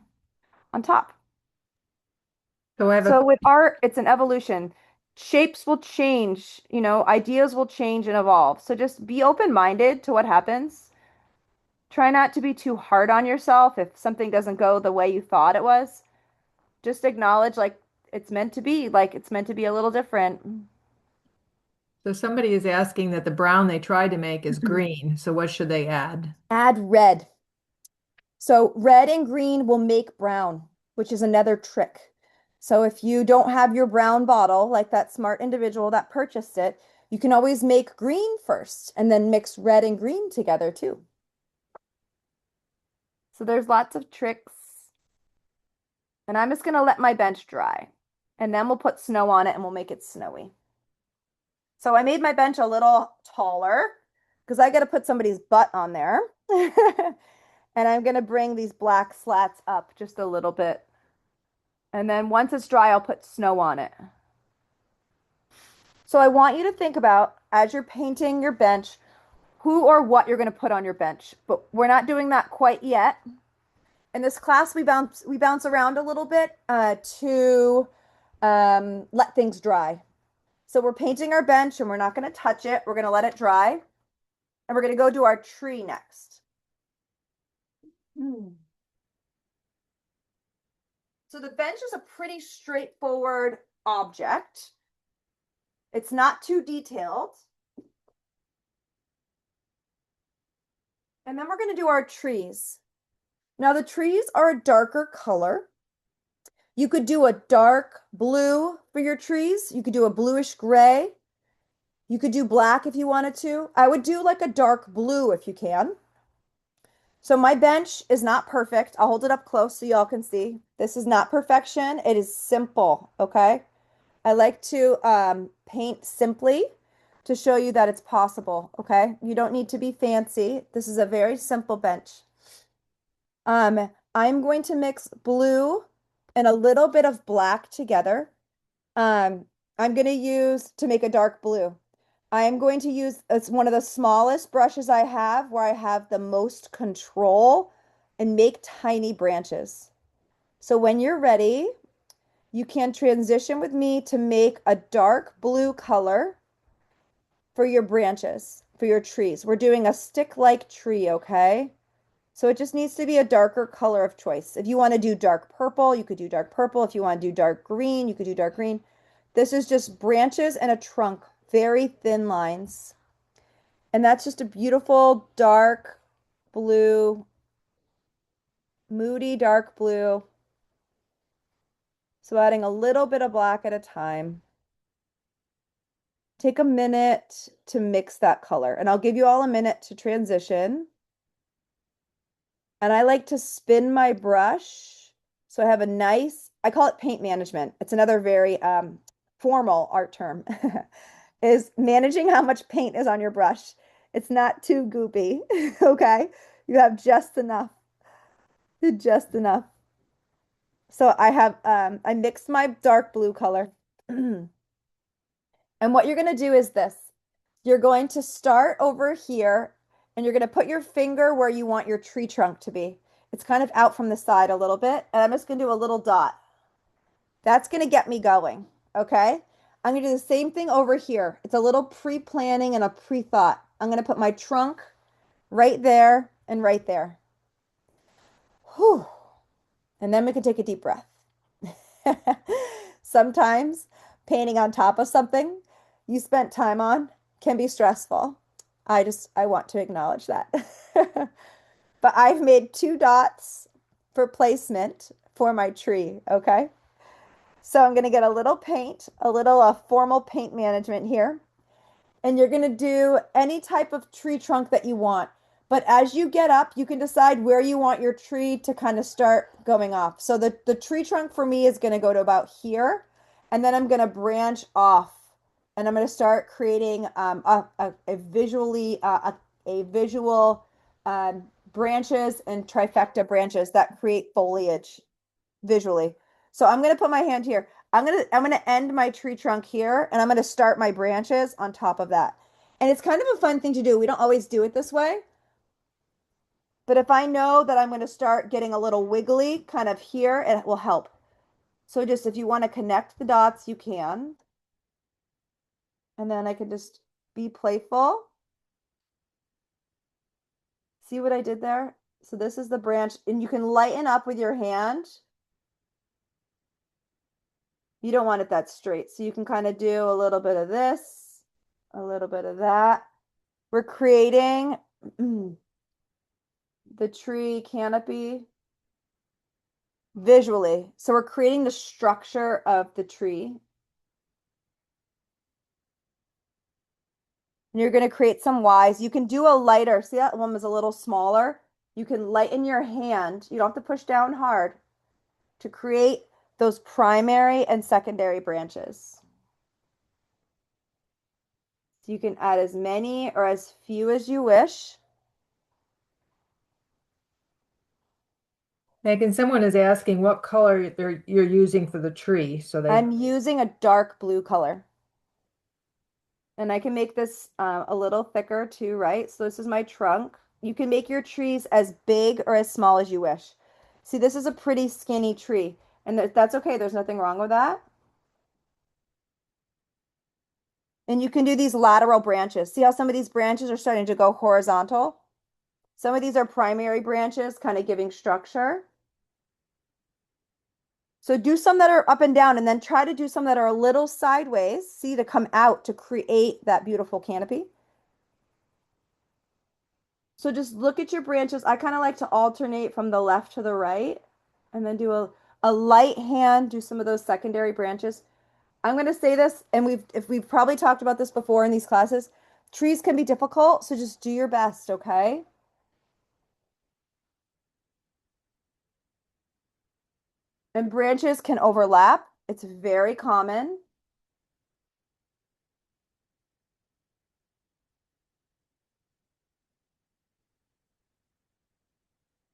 on top. So I have a So with art, it's an evolution. Shapes will change, ideas will change and evolve. So just be open-minded to what happens. Try not to be too hard on yourself if something doesn't go the way you thought it was. Just acknowledge like it's meant to be a little different. So somebody is asking that the brown they tried to make is green. So what should they add? Add red. So red and green will make brown, which is another trick. So if you don't have your brown bottle, like that smart individual that purchased it, you can always make green first and then mix red and green together too. So there's lots of tricks. And I'm just going to let my bench dry. And then we'll put snow on it and we'll make it snowy. So I made my bench a little taller because I got to put somebody's butt on there. And I'm going to bring these black slats up just a little bit. And then once it's dry, I'll put snow on it. So I want you to think about, as you're painting your bench, who or what you're going to put on your bench. But we're not doing that quite yet. In this class, we bounce around a little bit to let things dry. So we're painting our bench and we're not going to touch it. We're going to let it dry. And we're going to go do our tree next. So the bench is a pretty straightforward object. It's not too detailed. And then we're going to do our trees. Now the trees are a darker color. You could do a dark blue for your trees. You could do a bluish gray. You could do black if you wanted to. I would do like a dark blue if you can. So my bench is not perfect. I'll hold it up close so y'all can see. This is not perfection. It is simple, okay? I like to paint simply to show you that it's possible, okay? You don't need to be fancy. This is a very simple bench. I'm going to mix blue and a little bit of black together. I'm going to use to make a dark blue. I am going to use it's one of the smallest brushes I have where I have the most control and make tiny branches. So when you're ready, you can transition with me to make a dark blue color for your branches, for your trees. We're doing a stick-like tree, okay? So it just needs to be a darker color of choice. If you want to do dark purple, you could do dark purple. If you want to do dark green, you could do dark green. This is just branches and a trunk, very thin lines. And that's just a beautiful dark blue, moody dark blue. So adding a little bit of black at a time. Take a minute to mix that color, and I'll give you all a minute to transition. And I like to spin my brush. So I have a nice, I call it paint management. It's another very formal art term, is managing how much paint is on your brush. It's not too goopy, okay? You have just enough, just enough. So I have, I mixed my dark blue color. And what you're going to do is this. You're going to start over here and you're going to put your finger where you want your tree trunk to be. It's kind of out from the side a little bit. And I'm just going to do a little dot. That's going to get me going. Okay. I'm going to do the same thing over here. It's a little pre-planning and a pre-thought. I'm going to put my trunk right there and right there. Whew. And then we can take a deep breath. Sometimes painting on top of something you spent time on can be stressful. I want to acknowledge that. But I've made 2 dots for placement for my tree, okay? So I'm going to get a little paint, a little formal paint management here. And you're going to do any type of tree trunk that you want. But as you get up, you can decide where you want your tree to kind of start going off. So the tree trunk for me is going to go to about here. And then I'm going to branch off. And I'm going to start creating a visual branches and trifecta branches that create foliage visually. So I'm going to put my hand here. I'm going to end my tree trunk here and I'm going to start my branches on top of that. And it's kind of a fun thing to do. We don't always do it this way. But if I know that I'm going to start getting a little wiggly kind of here, it will help. So just if you want to connect the dots, you can. And then I can just be playful. See what I did there? So this is the branch, and you can lighten up with your hand. You don't want it that straight. So you can kind of do a little bit of this, a little bit of that. We're creating the tree canopy visually. So we're creating the structure of the tree. And you're going to create some Ys. You can do a lighter. See, that one was a little smaller. You can lighten your hand. You don't have to push down hard to create those primary and secondary branches. So you can add as many or as few as you wish. Megan, someone is asking what color you're using for the tree. So I'm using a dark blue color. And I can make this a little thicker too, right? So this is my trunk. You can make your trees as big or as small as you wish. See, this is a pretty skinny tree, and that's okay. There's nothing wrong with that. And you can do these lateral branches. See how some of these branches are starting to go horizontal? Some of these are primary branches, kind of giving structure. So do some that are up and down, and then try to do some that are a little sideways, see, to come out to create that beautiful canopy. So just look at your branches. I kind of like to alternate from the left to the right and then do a light hand, do some of those secondary branches. I'm going to say this, and we've probably talked about this before in these classes. Trees can be difficult, so just do your best, okay? And branches can overlap. It's very common.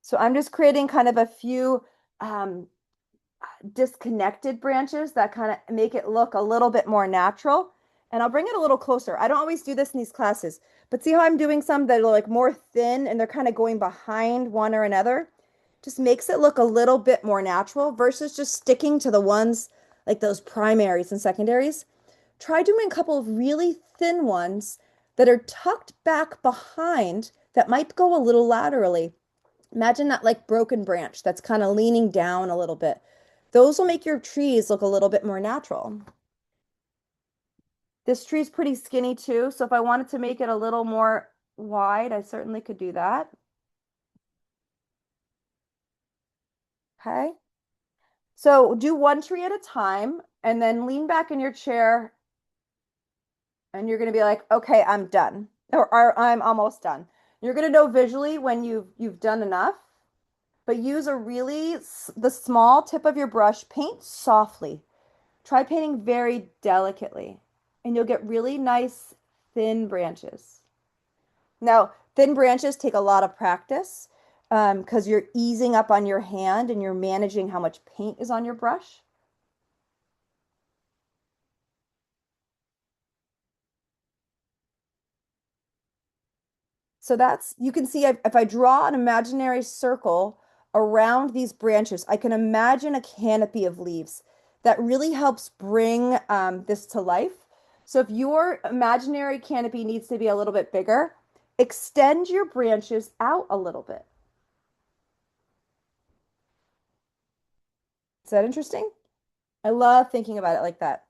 So I'm just creating kind of a few disconnected branches that kind of make it look a little bit more natural. And I'll bring it a little closer. I don't always do this in these classes, but see how I'm doing some that are like more thin and they're kind of going behind one or another? Just makes it look a little bit more natural versus just sticking to the ones like those primaries and secondaries, try doing a couple of really thin ones that are tucked back behind that might go a little laterally. Imagine that like broken branch that's kind of leaning down a little bit. Those will make your trees look a little bit more natural. This tree is pretty skinny too, so if I wanted to make it a little more wide, I certainly could do that. Okay. So do one tree at a time and then lean back in your chair and you're going to be like, okay, I'm done. Or I'm almost done. You're going to know visually when you've done enough, but use a really the small tip of your brush, paint softly. Try painting very delicately, and you'll get really nice thin branches. Now, thin branches take a lot of practice because you're easing up on your hand and you're managing how much paint is on your brush. So that's, you can see if I draw an imaginary circle around these branches, I can imagine a canopy of leaves that really helps bring this to life. So if your imaginary canopy needs to be a little bit bigger, extend your branches out a little bit. Is that interesting? I love thinking about it like that.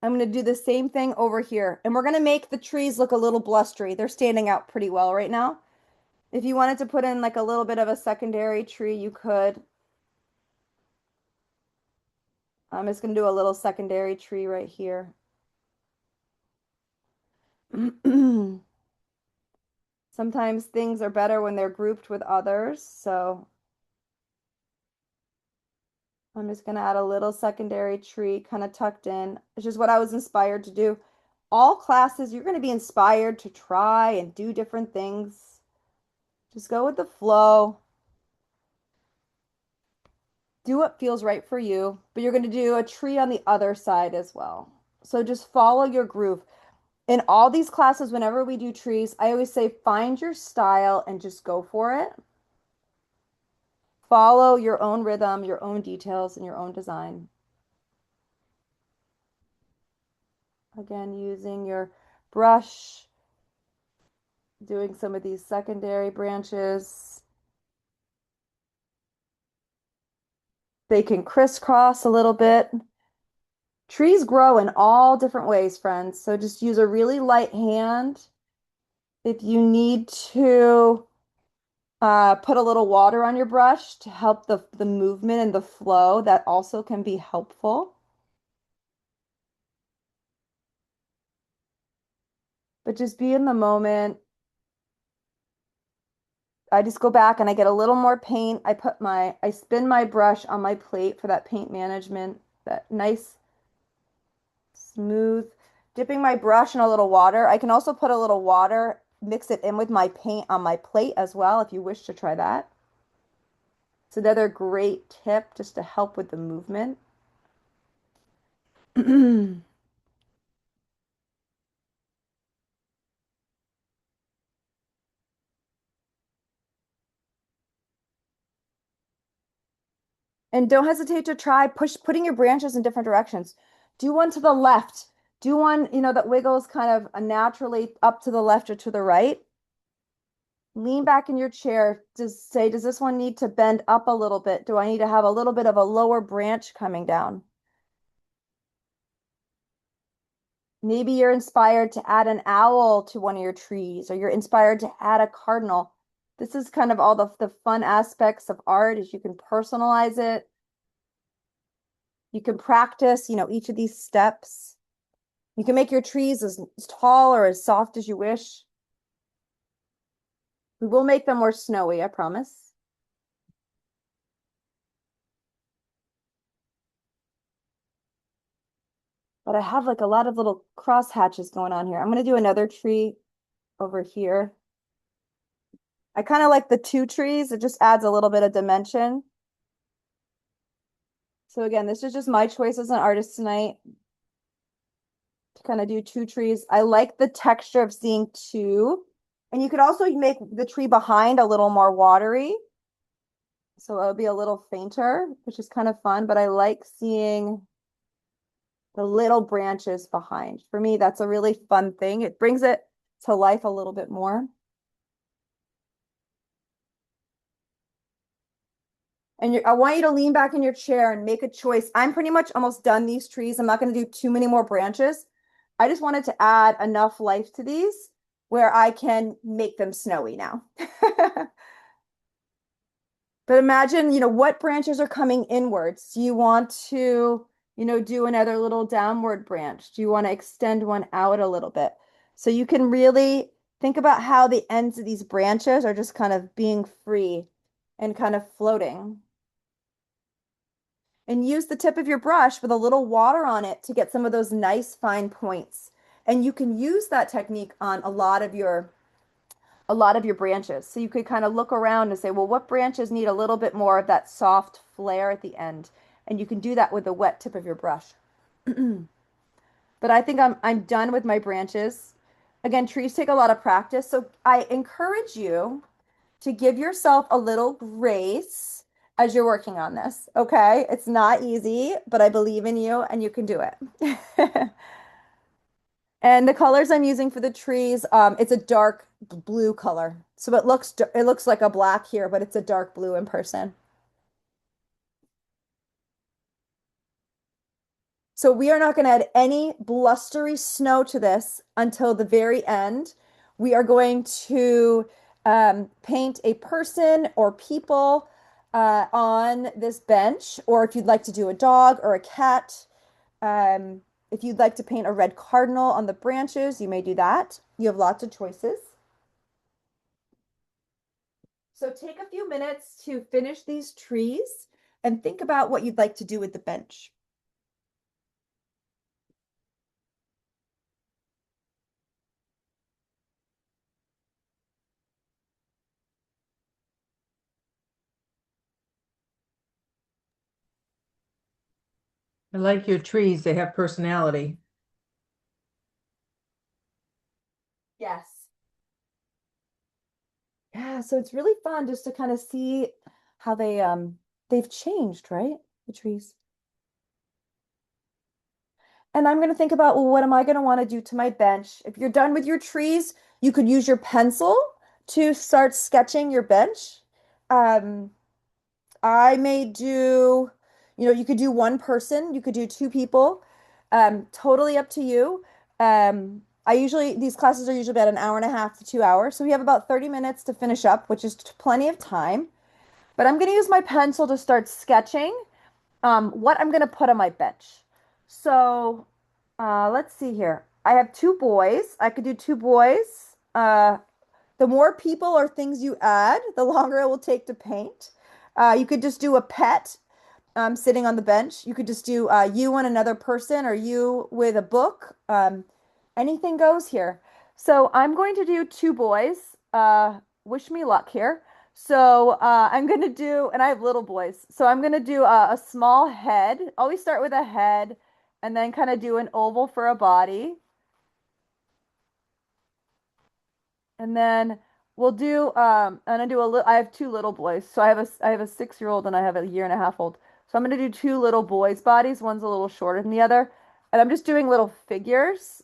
I'm going to do the same thing over here, and we're going to make the trees look a little blustery. They're standing out pretty well right now. If you wanted to put in like a little bit of a secondary tree, you could. I'm just going to do a little secondary tree right here. Sometimes things are better when they're grouped with others. So I'm just going to add a little secondary tree kind of tucked in. It's just what I was inspired to do. All classes, you're going to be inspired to try and do different things. Just go with the flow. Do what feels right for you, but you're going to do a tree on the other side as well. So just follow your groove. In all these classes, whenever we do trees, I always say find your style and just go for it. Follow your own rhythm, your own details, and your own design. Again, using your brush, doing some of these secondary branches. They can crisscross a little bit. Trees grow in all different ways, friends. So just use a really light hand. If you need to put a little water on your brush to help the movement and the flow, that also can be helpful. But just be in the moment. I just go back and I get a little more paint. I spin my brush on my plate for that paint management, that nice, smooth. Dipping my brush in a little water. I can also put a little water, mix it in with my paint on my plate as well, if you wish to try that. It's another great tip just to help with the movement. And don't hesitate to try putting your branches in different directions. Do one to the left. Do one, that wiggles kind of naturally up to the left or to the right. Lean back in your chair. Just say, does this one need to bend up a little bit? Do I need to have a little bit of a lower branch coming down? Maybe you're inspired to add an owl to one of your trees, or you're inspired to add a cardinal. This is kind of all the fun aspects of art is you can personalize it. You can practice, each of these steps. You can make your trees as tall or as soft as you wish. We will make them more snowy, I promise. But I have like a lot of little cross hatches going on here. I'm going to do another tree over here. I kind of like the two trees. It just adds a little bit of dimension. So again, this is just my choice as an artist tonight to kind of do two trees. I like the texture of seeing two. And you could also make the tree behind a little more watery. So it'll be a little fainter, which is kind of fun, but I like seeing the little branches behind. For me, that's a really fun thing. It brings it to life a little bit more. And I want you to lean back in your chair and make a choice. I'm pretty much almost done these trees. I'm not going to do too many more branches. I just wanted to add enough life to these where I can make them snowy now. But imagine, what branches are coming inwards? Do you want to, do another little downward branch? Do you want to extend one out a little bit? So you can really think about how the ends of these branches are just kind of being free and kind of floating. And use the tip of your brush with a little water on it to get some of those nice fine points. And you can use that technique on a lot of your branches. So you could kind of look around and say, well, what branches need a little bit more of that soft flare at the end? And you can do that with the wet tip of your brush. But I think I'm done with my branches. Again, trees take a lot of practice, so I encourage you to give yourself a little grace as you're working on this, okay? It's not easy, but I believe in you and you can do it. And the colors I'm using for the trees, it's a dark blue color. So it looks like a black here, but it's a dark blue in person. So we are not going to add any blustery snow to this until the very end. We are going to paint a person or people on this bench, or if you'd like to do a dog or a cat. Um, if you'd like to paint a red cardinal on the branches, you may do that. You have lots of choices. So take a few minutes to finish these trees and think about what you'd like to do with the bench. I like your trees. They have personality. Yes. Yeah, so it's really fun just to kind of see how they've changed, right? The trees. And I'm going to think about, well, what am I going to want to do to my bench? If you're done with your trees, you could use your pencil to start sketching your bench. Um, I may do, you could do one person, you could do two people, totally up to you. These classes are usually about an hour and a half to 2 hours. So we have about 30 minutes to finish up, which is plenty of time. But I'm going to use my pencil to start sketching what I'm going to put on my bench. So let's see here. I have two boys. I could do two boys. The more people or things you add, the longer it will take to paint. You could just do a pet sitting on the bench. You could just do you and another person or you with a book. Anything goes here. So I'm going to do two boys. Wish me luck here. So I'm going to do, and I have little boys. So I'm going to do a small head. Always start with a head and then kind of do an oval for a body. And then we'll do and I do a little I have two little boys. So I have a 6-year-old and I have a year and a half old. So I'm gonna do two little boys' bodies. One's a little shorter than the other. And I'm just doing little figures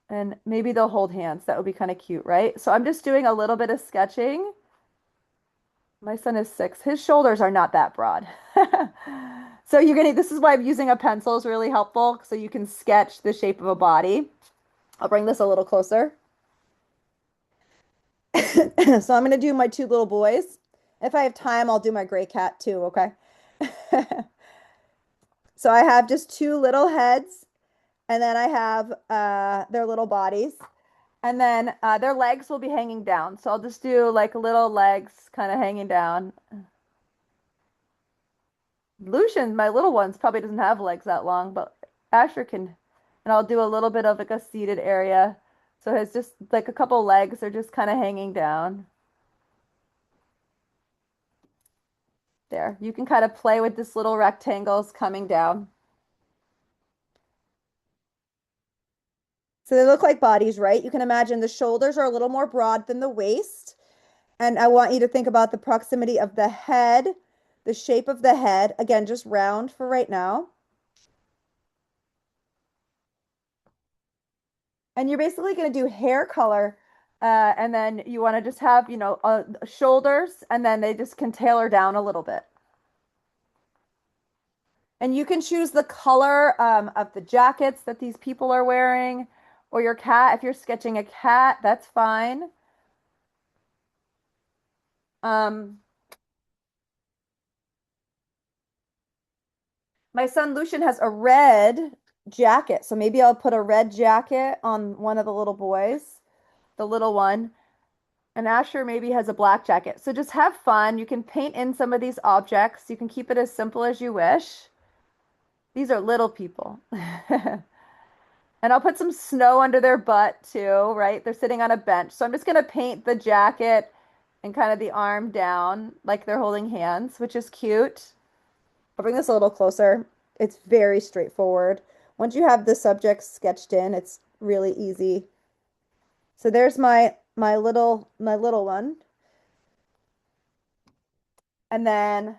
and maybe they'll hold hands. That would be kind of cute, right? So I'm just doing a little bit of sketching. My son is 6. His shoulders are not that broad. So this is why I'm using a pencil is really helpful. So you can sketch the shape of a body. I'll bring this a little closer. So I'm going to do my two little boys. If I have time, I'll do my gray cat too, okay? So I have just two little heads, and then I have their little bodies, and then their legs will be hanging down. So I'll just do like little legs kind of hanging down. Lucian, my little ones, probably doesn't have legs that long, but Asher can. And I'll do a little bit of like a seated area. So it's just like a couple legs are just kind of hanging down. There. You can kind of play with this little rectangles coming down. So they look like bodies, right? You can imagine the shoulders are a little more broad than the waist. And I want you to think about the proximity of the head, the shape of the head. Again, just round for right now. And you're basically going to do hair color. And then you want to just have, shoulders, and then they just can tailor down a little bit. And you can choose the color of the jackets that these people are wearing, or your cat. If you're sketching a cat, that's fine. Um, my son Lucian has a red jacket, so maybe I'll put a red jacket on one of the little boys, the little one. And Asher maybe has a black jacket. So just have fun. You can paint in some of these objects. You can keep it as simple as you wish. These are little people. And I'll put some snow under their butt too, right? They're sitting on a bench. So I'm just going to paint the jacket and kind of the arm down like they're holding hands, which is cute. I'll bring this a little closer. It's very straightforward. Once you have the subjects sketched in, it's really easy. So there's my little one. And then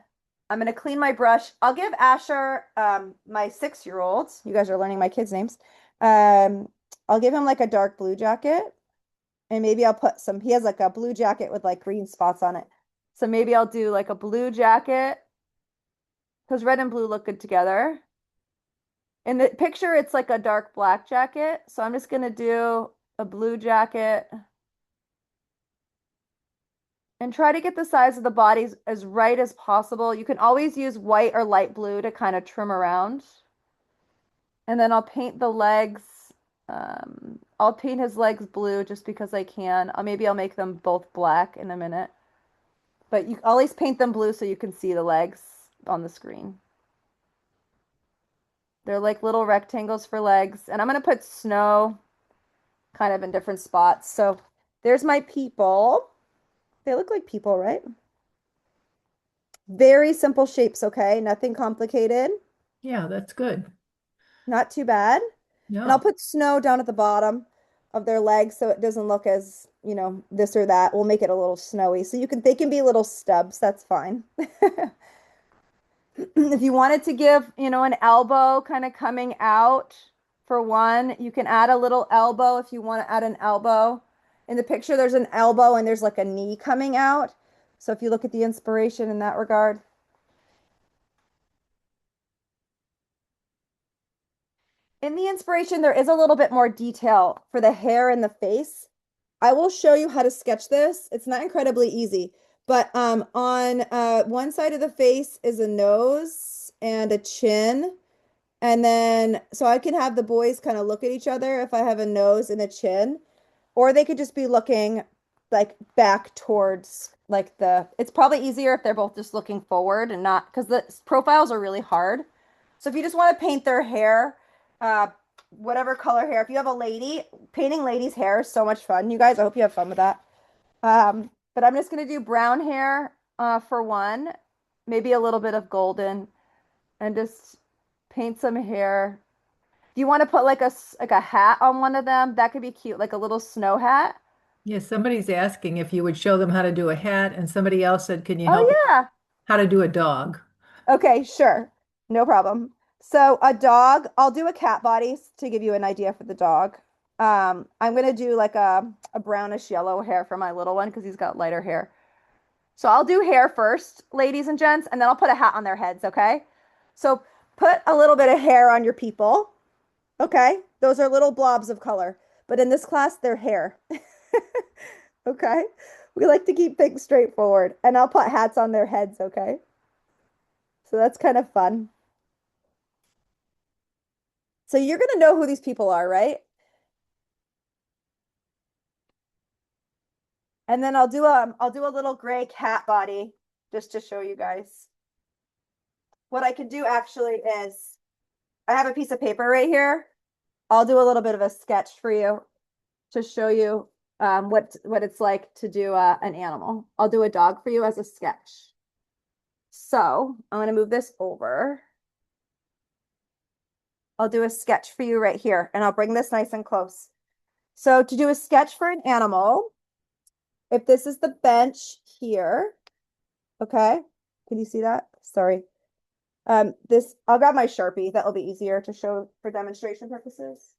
I'm going to clean my brush. I'll give Asher, my 6-year-old, you guys are learning my kids' names. Um, I'll give him like a dark blue jacket. And maybe I'll put some, he has like a blue jacket with like green spots on it. So maybe I'll do like a blue jacket because red and blue look good together. In the picture, it's like a dark black jacket. So I'm just going to do a blue jacket and try to get the size of the bodies as right as possible. You can always use white or light blue to kind of trim around. And then I'll paint the legs. I'll paint his legs blue just because I can. Maybe I'll make them both black in a minute. But you always paint them blue so you can see the legs on the screen. They're like little rectangles for legs. And I'm going to put snow kind of in different spots. So there's my people. They look like people, right? Very simple shapes, okay? Nothing complicated. Yeah, that's good. Not too bad. And I'll No. put snow down at the bottom of their legs so it doesn't look as, this or that. We'll make it a little snowy. So they can be little stubs. That's fine. If you wanted to give, an elbow kind of coming out for one, you can add a little elbow if you want to add an elbow. In the picture, there's an elbow and there's like a knee coming out. So if you look at the inspiration in that regard. In the inspiration, there is a little bit more detail for the hair and the face. I will show you how to sketch this. It's not incredibly easy, but on one side of the face is a nose and a chin. And then, so I can have the boys kind of look at each other if I have a nose and a chin, or they could just be looking like back towards it's probably easier if they're both just looking forward and not, because the profiles are really hard. So if you just want to paint their hair, uh, whatever color hair, if you have a lady, painting ladies' hair is so much fun. You guys, I hope you have fun with that. But I'm just going to do brown hair for one, maybe a little bit of golden, and just paint some hair. Do you want to put like a hat on one of them? That could be cute, like a little snow hat. Yeah, somebody's asking if you would show them how to do a hat, and somebody else said, can you Oh help yeah. how to do a dog? Okay, sure. No problem. So a dog, I'll do a cat body to give you an idea for the dog. I'm gonna do like a brownish yellow hair for my little one because he's got lighter hair. So I'll do hair first, ladies and gents, and then I'll put a hat on their heads, okay? So put a little bit of hair on your people. Okay, those are little blobs of color, but in this class, they're hair. Okay, we like to keep things straightforward, and I'll put hats on their heads, okay? So that's kind of fun. So you're gonna know who these people are, right? And then I'll do a little gray cat body just to show you guys. What I could do actually is I have a piece of paper right here. I'll do a little bit of a sketch for you to show you what it's like to do an animal. I'll do a dog for you as a sketch. So I'm going to move this over. I'll do a sketch for you right here, and I'll bring this nice and close. So to do a sketch for an animal, if this is the bench here, okay? Can you see that? Sorry. I'll grab my Sharpie. That'll be easier to show for demonstration purposes.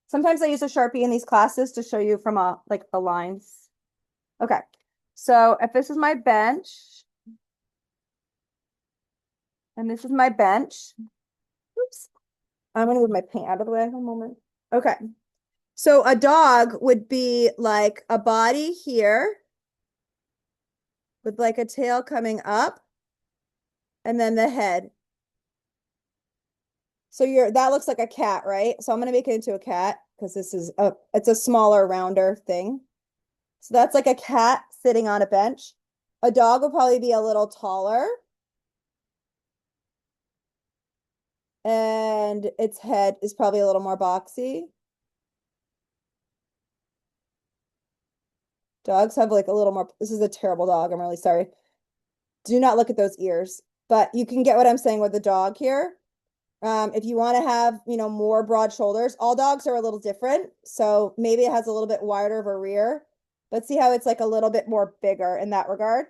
Sometimes I use a Sharpie in these classes to show you from like the lines. Okay. So if this is my bench, and this is my bench, oops, I'm gonna move my paint out of the way. One moment. Okay. So a dog would be like a body here with like a tail coming up and then the head. So that looks like a cat, right? So I'm gonna make it into a cat because it's a smaller, rounder thing. So that's like a cat sitting on a bench. A dog will probably be a little taller. And its head is probably a little more boxy. Dogs have like a little more, this is a terrible dog. I'm really sorry. Do not look at those ears, but you can get what I'm saying with the dog here. If you want to have, more broad shoulders, all dogs are a little different. So maybe it has a little bit wider of a rear, but see how it's like a little bit more bigger in that regard.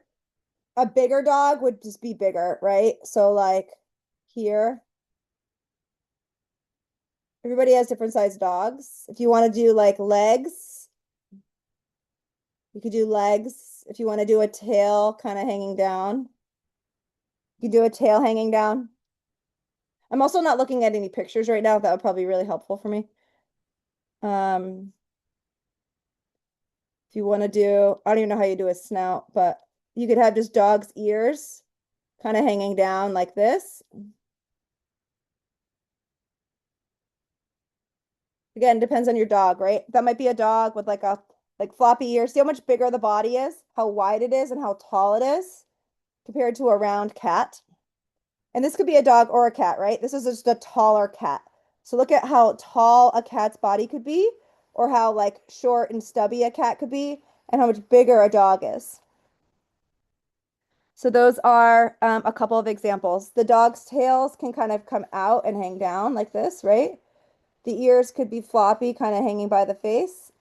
A bigger dog would just be bigger, right? So like here, everybody has different sized dogs. If you want to do like legs, you could do legs. If you want to do a tail kind of hanging down, you do a tail hanging down. I'm also not looking at any pictures right now. That would probably be really helpful for me. If you want to do, I don't even know how you do a snout, but you could have just dog's ears kind of hanging down like this. Again, depends on your dog, right? That might be a dog with like floppy ears. See how much bigger the body is, how wide it is, and how tall it is compared to a round cat. And this could be a dog or a cat, right? This is just a taller cat. So look at how tall a cat's body could be, or how like short and stubby a cat could be, and how much bigger a dog is. So those are a couple of examples. The dog's tails can kind of come out and hang down like this, right? The ears could be floppy, kind of hanging by the face.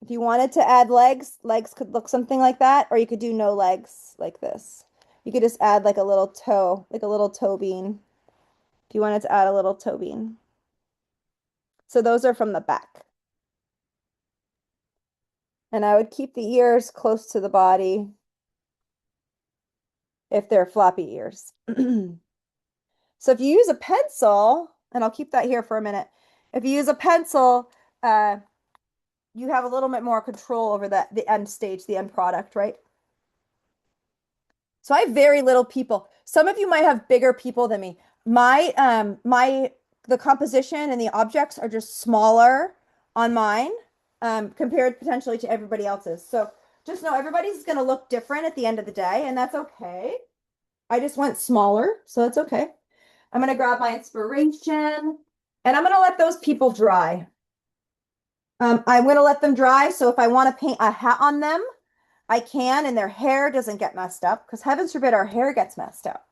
If you wanted to add legs, legs could look something like that, or you could do no legs like this. You could just add like a little toe, like a little toe bean, if you wanted to add a little toe bean. So those are from the back. And I would keep the ears close to the body if they're floppy ears. So if you use a pencil, and I'll keep that here for a minute. If you use a pencil, you have a little bit more control over the end stage, the end product, right? So I have very little people. Some of you might have bigger people than me. The composition and the objects are just smaller on mine, compared potentially to everybody else's. So just know everybody's going to look different at the end of the day, and that's okay. I just went smaller, so that's okay. I'm going to grab my inspiration, and I'm going to let those people dry. I'm going to let them dry, so if I want to paint a hat on them, I can, and their hair doesn't get messed up, because heavens forbid our hair gets messed up.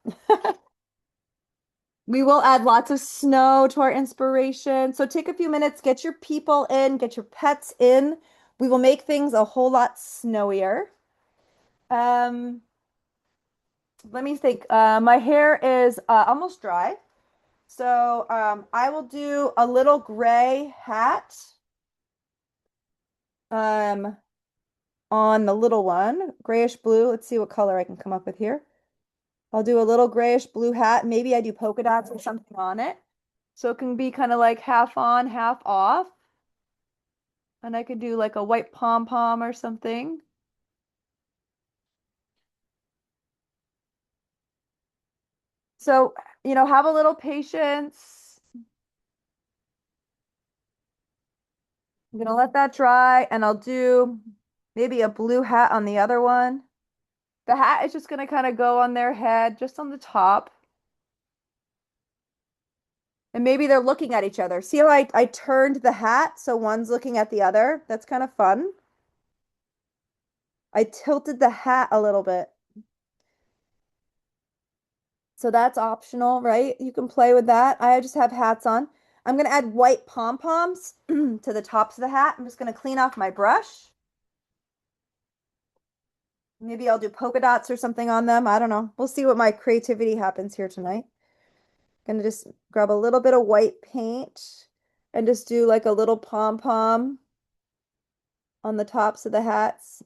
We will add lots of snow to our inspiration. So take a few minutes, get your people in, get your pets in. We will make things a whole lot snowier. Let me think. My hair is almost dry. So I will do a little gray hat on the little one, grayish blue. Let's see what color I can come up with here. I'll do a little grayish blue hat. Maybe I do polka dots or something on it. So it can be kind of like half on, half off. And I could do like a white pom-pom or something. So, have a little patience. I'm gonna let that dry and I'll do maybe a blue hat on the other one. The hat is just gonna kind of go on their head, just on the top. And maybe they're looking at each other. See how I turned the hat so one's looking at the other? That's kind of fun. I tilted the hat a little bit. So that's optional, right? You can play with that. I just have hats on. I'm going to add white pom-poms to the tops of the hat. I'm just going to clean off my brush. Maybe I'll do polka dots or something on them. I don't know. We'll see what my creativity happens here tonight. Gonna just grab a little bit of white paint and just do like a little pom-pom on the tops of the hats.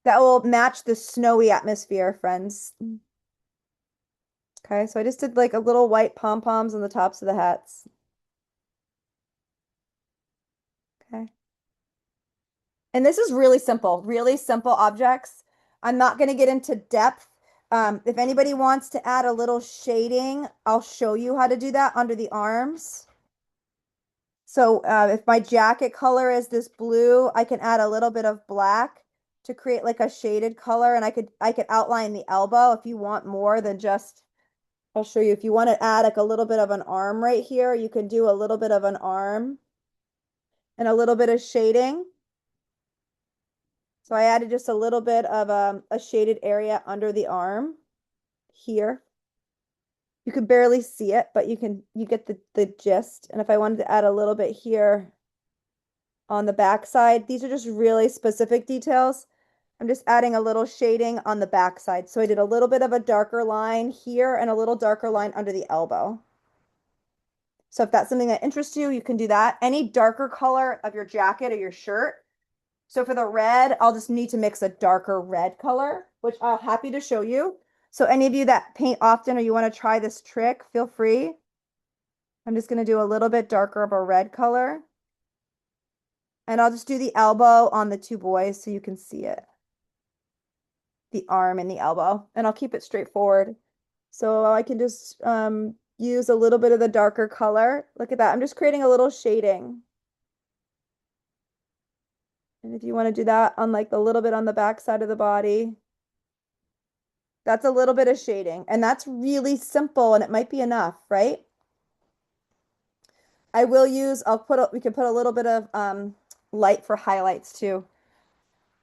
That will match the snowy atmosphere, friends. Okay, so I just did like a little white pom-poms on the tops of the hats. Okay. And this is really simple objects. I'm not going to get into depth. If anybody wants to add a little shading, I'll show you how to do that under the arms. So if my jacket color is this blue, I can add a little bit of black to create like a shaded color, and I could outline the elbow if you want more than just, I'll show you. If you want to add like a little bit of an arm right here, you can do a little bit of an arm and a little bit of shading. So I added just a little bit of a shaded area under the arm here. You can barely see it, but you get the gist. And if I wanted to add a little bit here on the back side, these are just really specific details. I'm just adding a little shading on the back side. So I did a little bit of a darker line here and a little darker line under the elbow. So if that's something that interests you, you can do that. Any darker color of your jacket or your shirt. So for the red, I'll just need to mix a darker red color, which I'm happy to show you. So any of you that paint often or you want to try this trick, feel free. I'm just going to do a little bit darker of a red color. And I'll just do the elbow on the two boys so you can see it. The arm and the elbow. And I'll keep it straightforward. So I can just use a little bit of the darker color. Look at that. I'm just creating a little shading. And if you want to do that on like a little bit on the back side of the body, that's a little bit of shading. And that's really simple and it might be enough, right? We can put a little bit of light for highlights too.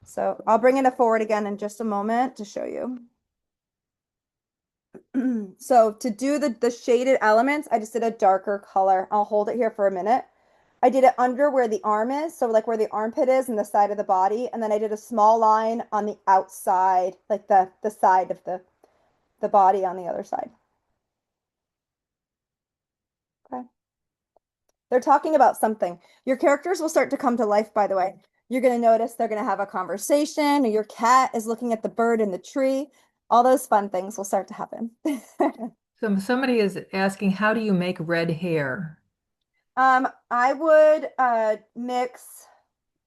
So I'll bring it forward again in just a moment to show you. So to do the shaded elements, I just did a darker color. I'll hold it here for a minute. I did it under where the arm is, so like where the armpit is and the side of the body, and then I did a small line on the outside, like the side of the body on the other side. Okay. They're talking about something. Your characters will start to come to life, by the way. You're going to notice they're going to have a conversation, or your cat is looking at the bird in the tree. All those fun things will start to happen. So somebody is asking, how do you make red hair? I would mix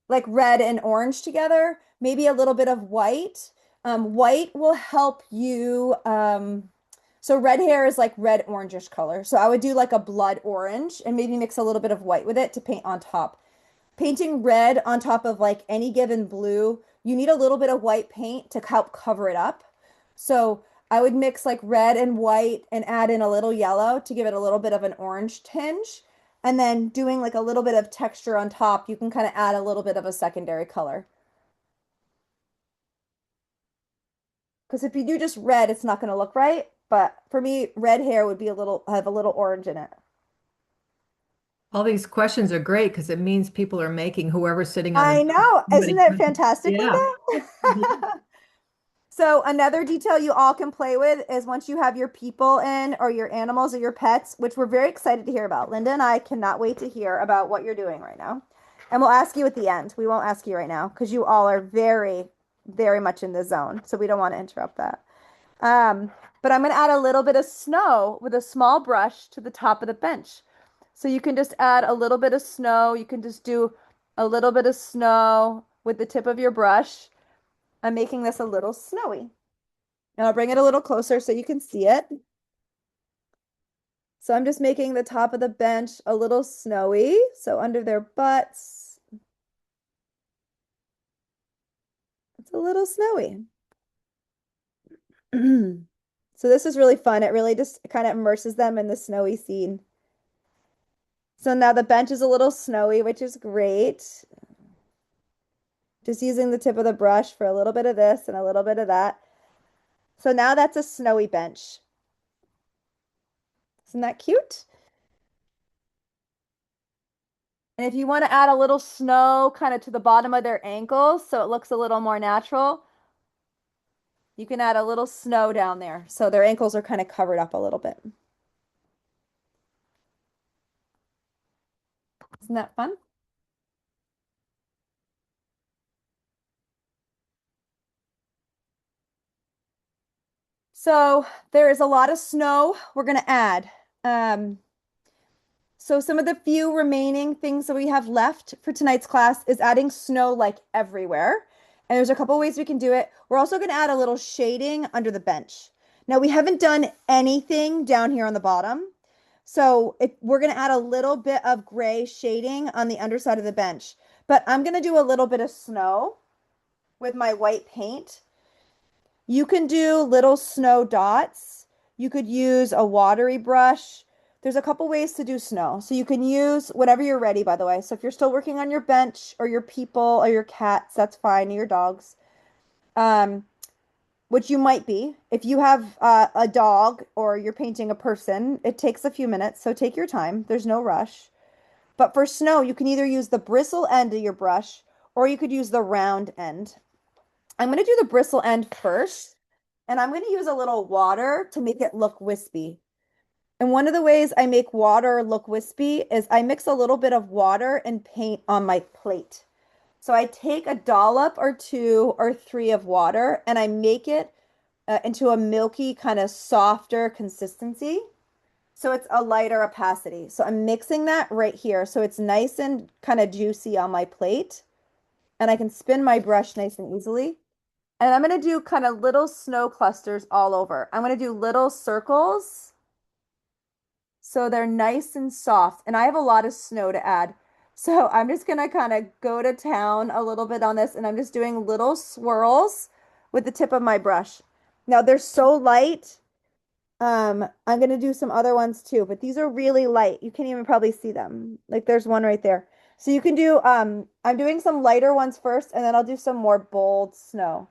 like red and orange together, maybe a little bit of white. White will help you. So red hair is like red orangish color. So I would do like a blood orange and maybe mix a little bit of white with it to paint on top. Painting red on top of like any given blue, you need a little bit of white paint to help cover it up. So I would mix like red and white and add in a little yellow to give it a little bit of an orange tinge. And then doing like a little bit of texture on top, you can kind of add a little bit of a secondary color. Because if you do just red, it's not going to look right. But for me, red hair would be have a little orange in it. All these questions are great because it means people are making whoever's sitting on I know. Isn't the it fantastic, yeah. Linda? So another detail you all can play with is once you have your people in or your animals or your pets, which we're very excited to hear about. Linda and I cannot wait to hear about what you're doing right now. And we'll ask you at the end. We won't ask you right now because you all are very, very much in the zone. So we don't want to interrupt that. But I'm going to add a little bit of snow with a small brush to the top of the bench. So you can just add a little bit of snow. You can just do a little bit of snow with the tip of your brush. I'm making this a little snowy. And I'll bring it a little closer so you can see it. So I'm just making the top of the bench a little snowy. So under their butts, it's a little snowy. So this is really fun. It really just kind of immerses them in the snowy scene. So now the bench is a little snowy, which is great. Just using the tip of the brush for a little bit of this and a little bit of that. So now that's a snowy bench. Isn't that cute? And if you want to add a little snow kind of to the bottom of their ankles so it looks a little more natural, you can add a little snow down there so their ankles are kind of covered up a little bit. Isn't that fun? So there is a lot of snow we're going to add. Um, so some of the few remaining things that we have left for tonight's class is adding snow like everywhere. And there's a couple ways we can do it. We're also going to add a little shading under the bench. Now we haven't done anything down here on the bottom. So we're going to add a little bit of gray shading on the underside of the bench. But I'm going to do a little bit of snow with my white paint. You can do little snow dots. You could use a watery brush. There's a couple ways to do snow. So you can use whatever you're ready, by the way. So if you're still working on your bench or your people or your cats, that's fine, or your dogs, which you might be. If you have a dog or you're painting a person, it takes a few minutes. So take your time. There's no rush. But for snow, you can either use the bristle end of your brush or you could use the round end. I'm going to do the bristle end first, and I'm going to use a little water to make it look wispy. And one of the ways I make water look wispy is I mix a little bit of water and paint on my plate. So I take a dollop or two or three of water and I make it into a milky kind of softer consistency. So it's a lighter opacity. So I'm mixing that right here. So it's nice and kind of juicy on my plate. And I can spin my brush nice and easily. And I'm going to do kind of little snow clusters all over. I'm going to do little circles so they're nice and soft. And I have a lot of snow to add. So I'm just going to kind of go to town a little bit on this. And I'm just doing little swirls with the tip of my brush. Now they're so light. I'm going to do some other ones too, but these are really light. You can't even probably see them. Like there's one right there. So you can do, I'm doing some lighter ones first, and then I'll do some more bold snow.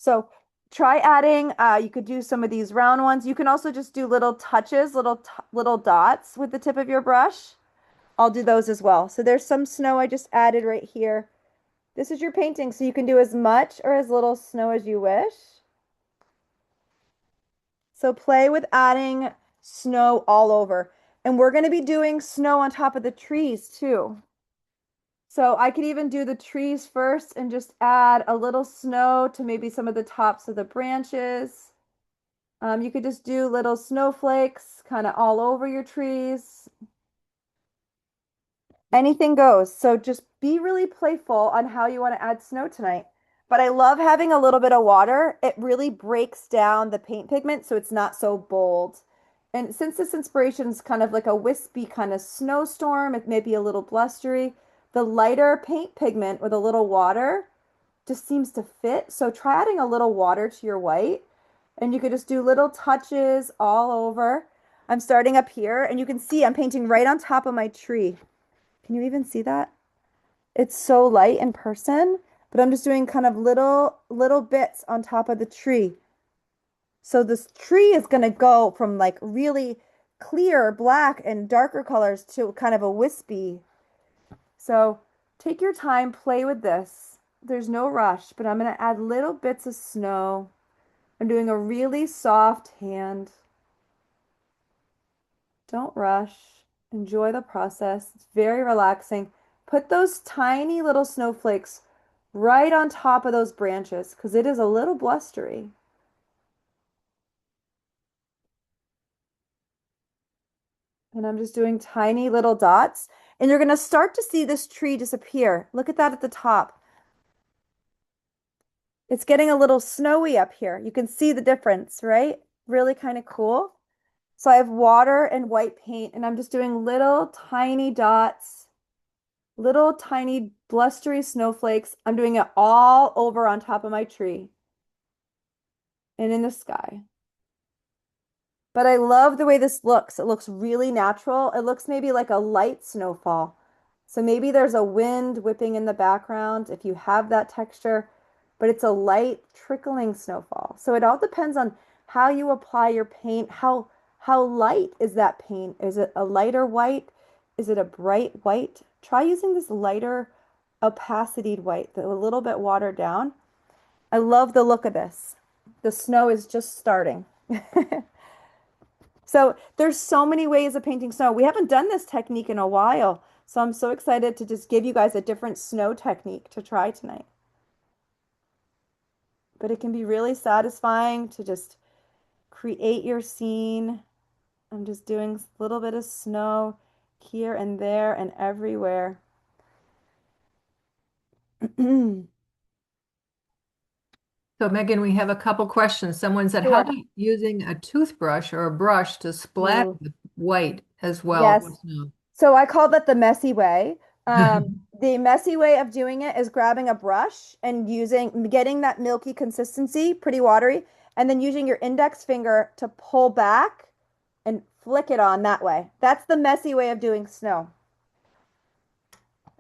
So try adding, you could do some of these round ones. You can also just do little touches, little dots with the tip of your brush. I'll do those as well. So there's some snow I just added right here. This is your painting, so you can do as much or as little snow as you wish. So play with adding snow all over. And we're going to be doing snow on top of the trees too. So I could even do the trees first and just add a little snow to maybe some of the tops of the branches. You could just do little snowflakes kind of all over your trees. Anything goes. So just be really playful on how you want to add snow tonight. But I love having a little bit of water. It really breaks down the paint pigment so it's not so bold. And since this inspiration is kind of like a wispy kind of snowstorm, it may be a little blustery, the lighter paint pigment with a little water just seems to fit. So try adding a little water to your white, and you could just do little touches all over. I'm starting up here, and you can see I'm painting right on top of my tree. Can you even see that? It's so light in person, but I'm just doing kind of little bits on top of the tree. So this tree is going to go from like really clear black and darker colors to kind of a wispy. So take your time, play with this. There's no rush, but I'm going to add little bits of snow. I'm doing a really soft hand. Don't rush. Enjoy the process. It's very relaxing. Put those tiny little snowflakes right on top of those branches because it is a little blustery. And I'm just doing tiny little dots. And you're going to start to see this tree disappear. Look at that at the top. It's getting a little snowy up here. You can see the difference, right? Really kind of cool. So I have water and white paint, and I'm just doing little tiny dots, little tiny blustery snowflakes. I'm doing it all over on top of my tree and in the sky. But I love the way this looks. It looks really natural. It looks maybe like a light snowfall. So maybe there's a wind whipping in the background if you have that texture, but it's a light trickling snowfall. So it all depends on how you apply your paint. How light is that paint? Is it a lighter white? Is it a bright white? try using this lighter opacityed white, a little bit watered down. I love the look of this. The snow is just starting. So there's so many ways of painting snow. We haven't done this technique in a while, so I'm so excited to just give you guys a different snow technique to try tonight. But it can be really satisfying to just create your scene. I'm just doing a little bit of snow here and there and everywhere. So Megan, we have a couple questions. Someone said, how Sure. about using a toothbrush or a brush to splatter Ooh. the white as well Yes. with snow? So I call that the messy way. The messy way of doing it is grabbing a brush and getting that milky consistency, pretty watery, and then using your index finger to pull back and flick it on that way. That's the messy way of doing snow.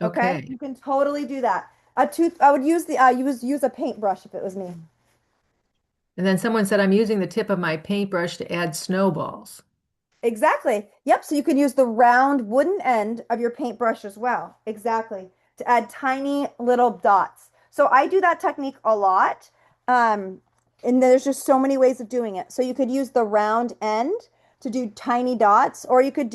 Okay, Okay. you can totally do that. I would use use a paintbrush if it was me. And then someone said, I'm using the tip of my paintbrush to add snowballs. Exactly. Yep. So you can use the round wooden end of your paintbrush as well. Exactly. To add tiny little dots. So I do that technique a lot. Um, and there's just so many ways of doing it. So you could use the round end to do tiny dots, or you could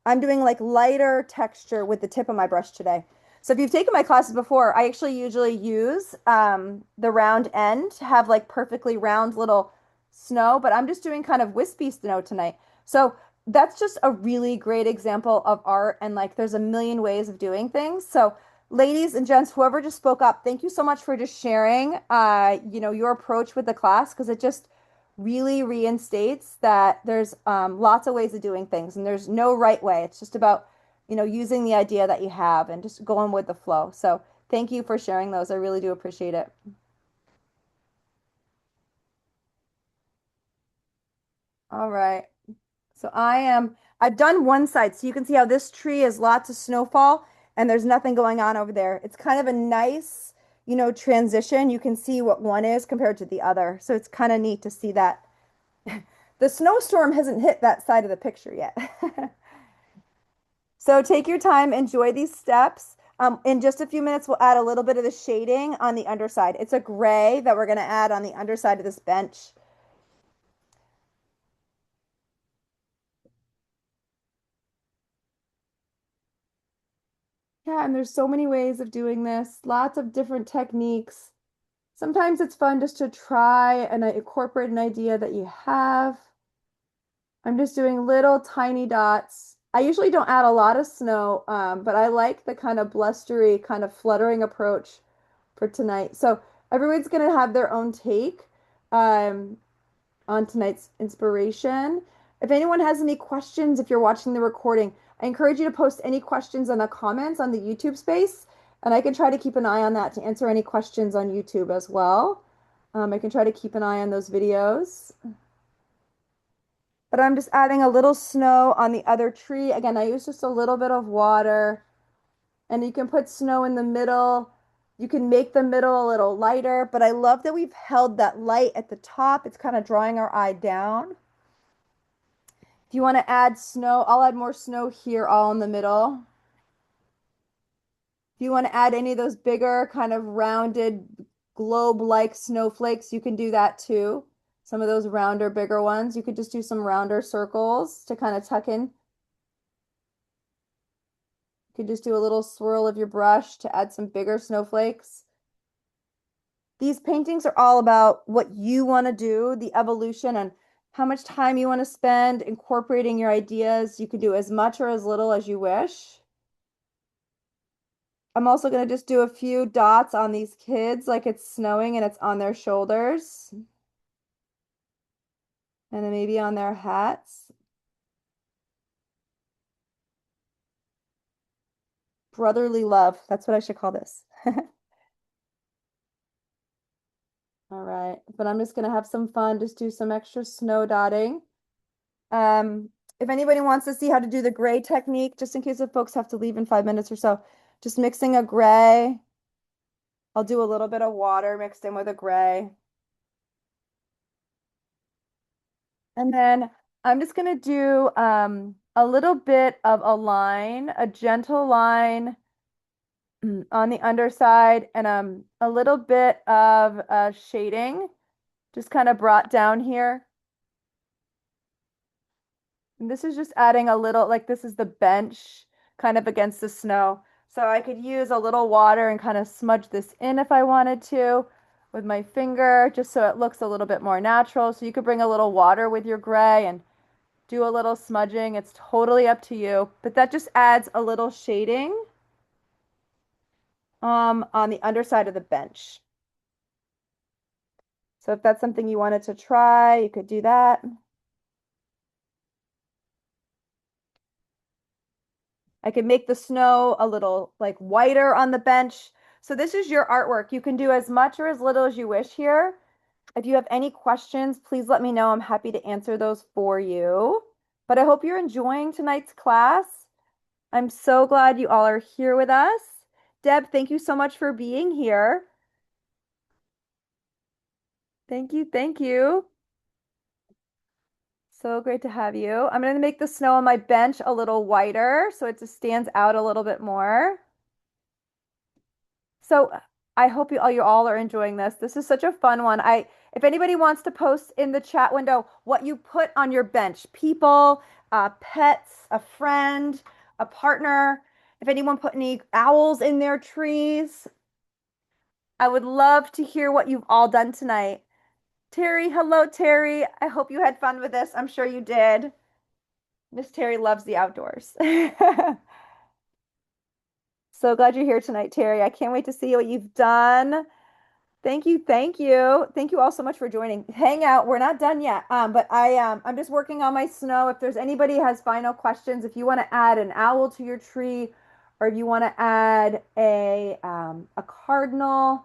I'm doing like lighter texture with the tip of my brush today. So if you've taken my classes before, I actually usually use the round end to have like perfectly round little snow, but I'm just doing kind of wispy snow tonight. So that's just a really great example of art. And like, there's a million ways of doing things. So, ladies and gents, whoever just spoke up, thank you so much for just sharing, your approach with the class because it just really reinstates that there's lots of ways of doing things and there's no right way. It's just about, using the idea that you have and just going with the flow. So, thank you for sharing those. I really do appreciate it. All right. So I've done one side. So you can see how this tree is lots of snowfall and there's nothing going on over there. It's kind of a nice, transition. You can see what one is compared to the other. So it's kind of neat to see that. The snowstorm hasn't hit that side of the picture yet. So take your time, enjoy these steps. In just a few minutes, we'll add a little bit of the shading on the underside. It's a gray that we're going to add on the underside of this bench. Yeah, and there's so many ways of doing this, lots of different techniques. Sometimes it's fun just to try and incorporate an idea that you have. I'm just doing little tiny dots. I usually don't add a lot of snow, but I like the kind of blustery, kind of fluttering approach for tonight. So everyone's going to have their own take. Um, on tonight's inspiration. If anyone has any questions, if you're watching the recording, I encourage you to post any questions in the comments on the YouTube space, and I can try to keep an eye on that to answer any questions on YouTube as well. I can try to keep an eye on those videos. But I'm just adding a little snow on the other tree. Again, I use just a little bit of water, and you can put snow in the middle. You can make the middle a little lighter, but I love that we've held that light at the top. It's kind of drawing our eye down. If you want to add snow, I'll add more snow here all in the middle. If you want to add any of those bigger kind of rounded globe-like snowflakes, you can do that too. Some of those rounder, bigger ones. You could just do some rounder circles to kind of tuck in. You could just do a little swirl of your brush to add some bigger snowflakes. These paintings are all about what you want to do, the evolution, and how much time you want to spend incorporating your ideas. You can do as much or as little as you wish. I'm also going to just do a few dots on these kids like it's snowing and it's on their shoulders. And then maybe on their hats. Brotherly love. That's what I should call this. All right. But I'm just going to have some fun, just do some extra snow dotting. If anybody wants to see how to do the gray technique, just in case if folks have to leave in 5 minutes or so, just mixing a gray. I'll do a little bit of water mixed in with a gray. And then I'm just going to do a little bit of a line, a gentle line on the underside, and a little bit of shading, just kind of brought down here. And this is just adding a little, like this is the bench kind of against the snow. So I could use a little water and kind of smudge this in if I wanted to with my finger, just so it looks a little bit more natural. So you could bring a little water with your gray and do a little smudging. It's totally up to you, but that just adds a little shading on the underside of the bench. So if that's something you wanted to try, you could do that. I could make the snow a little like whiter on the bench. So this is your artwork. You can do as much or as little as you wish here. If you have any questions, please let me know. I'm happy to answer those for you. But I hope you're enjoying tonight's class. I'm so glad you all are here with us. Deb, thank you so much for being here. Thank you. Thank you. So great to have you. I'm going to make the snow on my bench a little whiter so it just stands out a little bit more. So I hope you all are enjoying this. This is such a fun one. If anybody wants to post in the chat window what you put on your bench, people, pets, a friend, a partner, if anyone put any owls in their trees, I would love to hear what you've all done tonight. Terry, hello, Terry. I hope you had fun with this. I'm sure you did. Miss Terry loves the outdoors. So glad you're here tonight, Terry. I can't wait to see what you've done. Thank you, thank you. Thank you all so much for joining. Hang out. We're not done yet. But I'm just working on my snow. If there's anybody who has final questions, if you want to add an owl to your tree, or if you want to add a cardinal,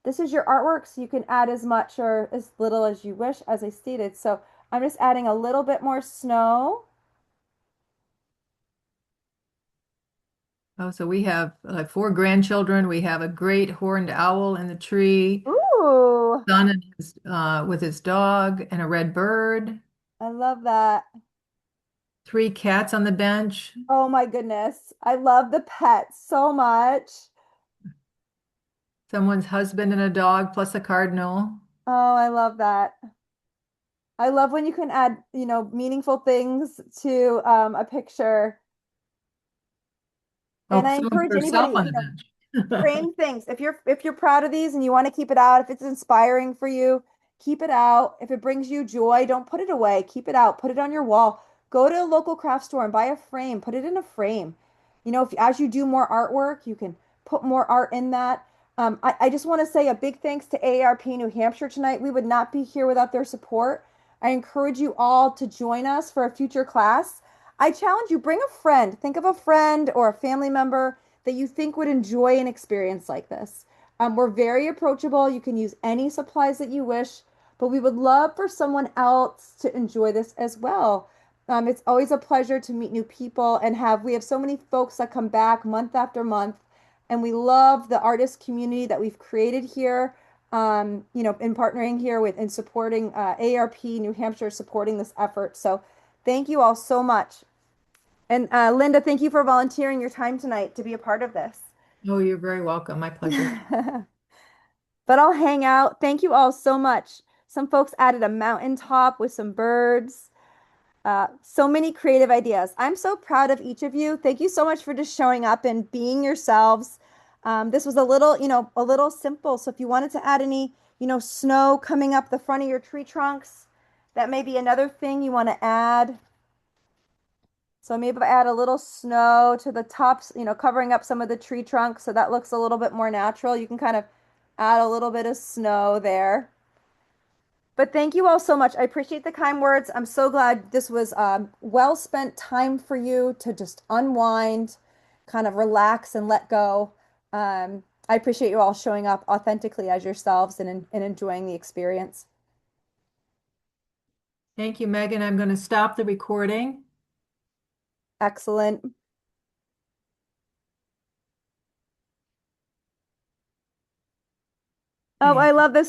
this is your artwork, so you can add as much or as little as you wish, as I stated. So I'm just adding a little bit more snow. Oh, so we have like four grandchildren. We have a great horned owl in the tree, Ooh, son and with his dog, and a red bird. I love that. Three cats on the bench. Oh my goodness. I love the pets so much. Someone's husband and a dog, plus a cardinal. Oh, I love that. I love when you can add, meaningful things to a picture. And Oh, I someone encourage put herself anybody, on the bench. frame things. If you're proud of these and you want to keep it out, if it's inspiring for you, keep it out. If it brings you joy, don't put it away. Keep it out. Put it on your wall. Go to a local craft store and buy a frame. Put it in a frame. If as you do more artwork, you can put more art in that. I just want to say a big thanks to AARP New Hampshire tonight. We would not be here without their support. I encourage you all to join us for a future class. I challenge you, bring a friend. Think of a friend or a family member that you think would enjoy an experience like this. We're very approachable. You can use any supplies that you wish, but we would love for someone else to enjoy this as well. It's always a pleasure to meet new people and we have so many folks that come back month after month, and we love the artist community that we've created here. In partnering here with and supporting AARP New Hampshire, supporting this effort. So thank you all so much. And Linda, thank you for volunteering your time tonight to be a part of this. Oh, you're very welcome. My pleasure. But I'll hang out. Thank you all so much. Some folks added a mountaintop with some birds. So many creative ideas. I'm so proud of each of you. Thank you so much for just showing up and being yourselves. This was a little simple. So if you wanted to add any, snow coming up the front of your tree trunks, that may be another thing you want to add. So maybe add a little snow to the tops, covering up some of the tree trunks so that looks a little bit more natural. You can kind of add a little bit of snow there. But thank you all so much. I appreciate the kind words. I'm so glad this was well spent time for you to just unwind, kind of relax and let go. I appreciate you all showing up authentically as yourselves and enjoying the experience. Thank you, Megan. I'm going to stop the recording. Excellent. Oh, And I love this.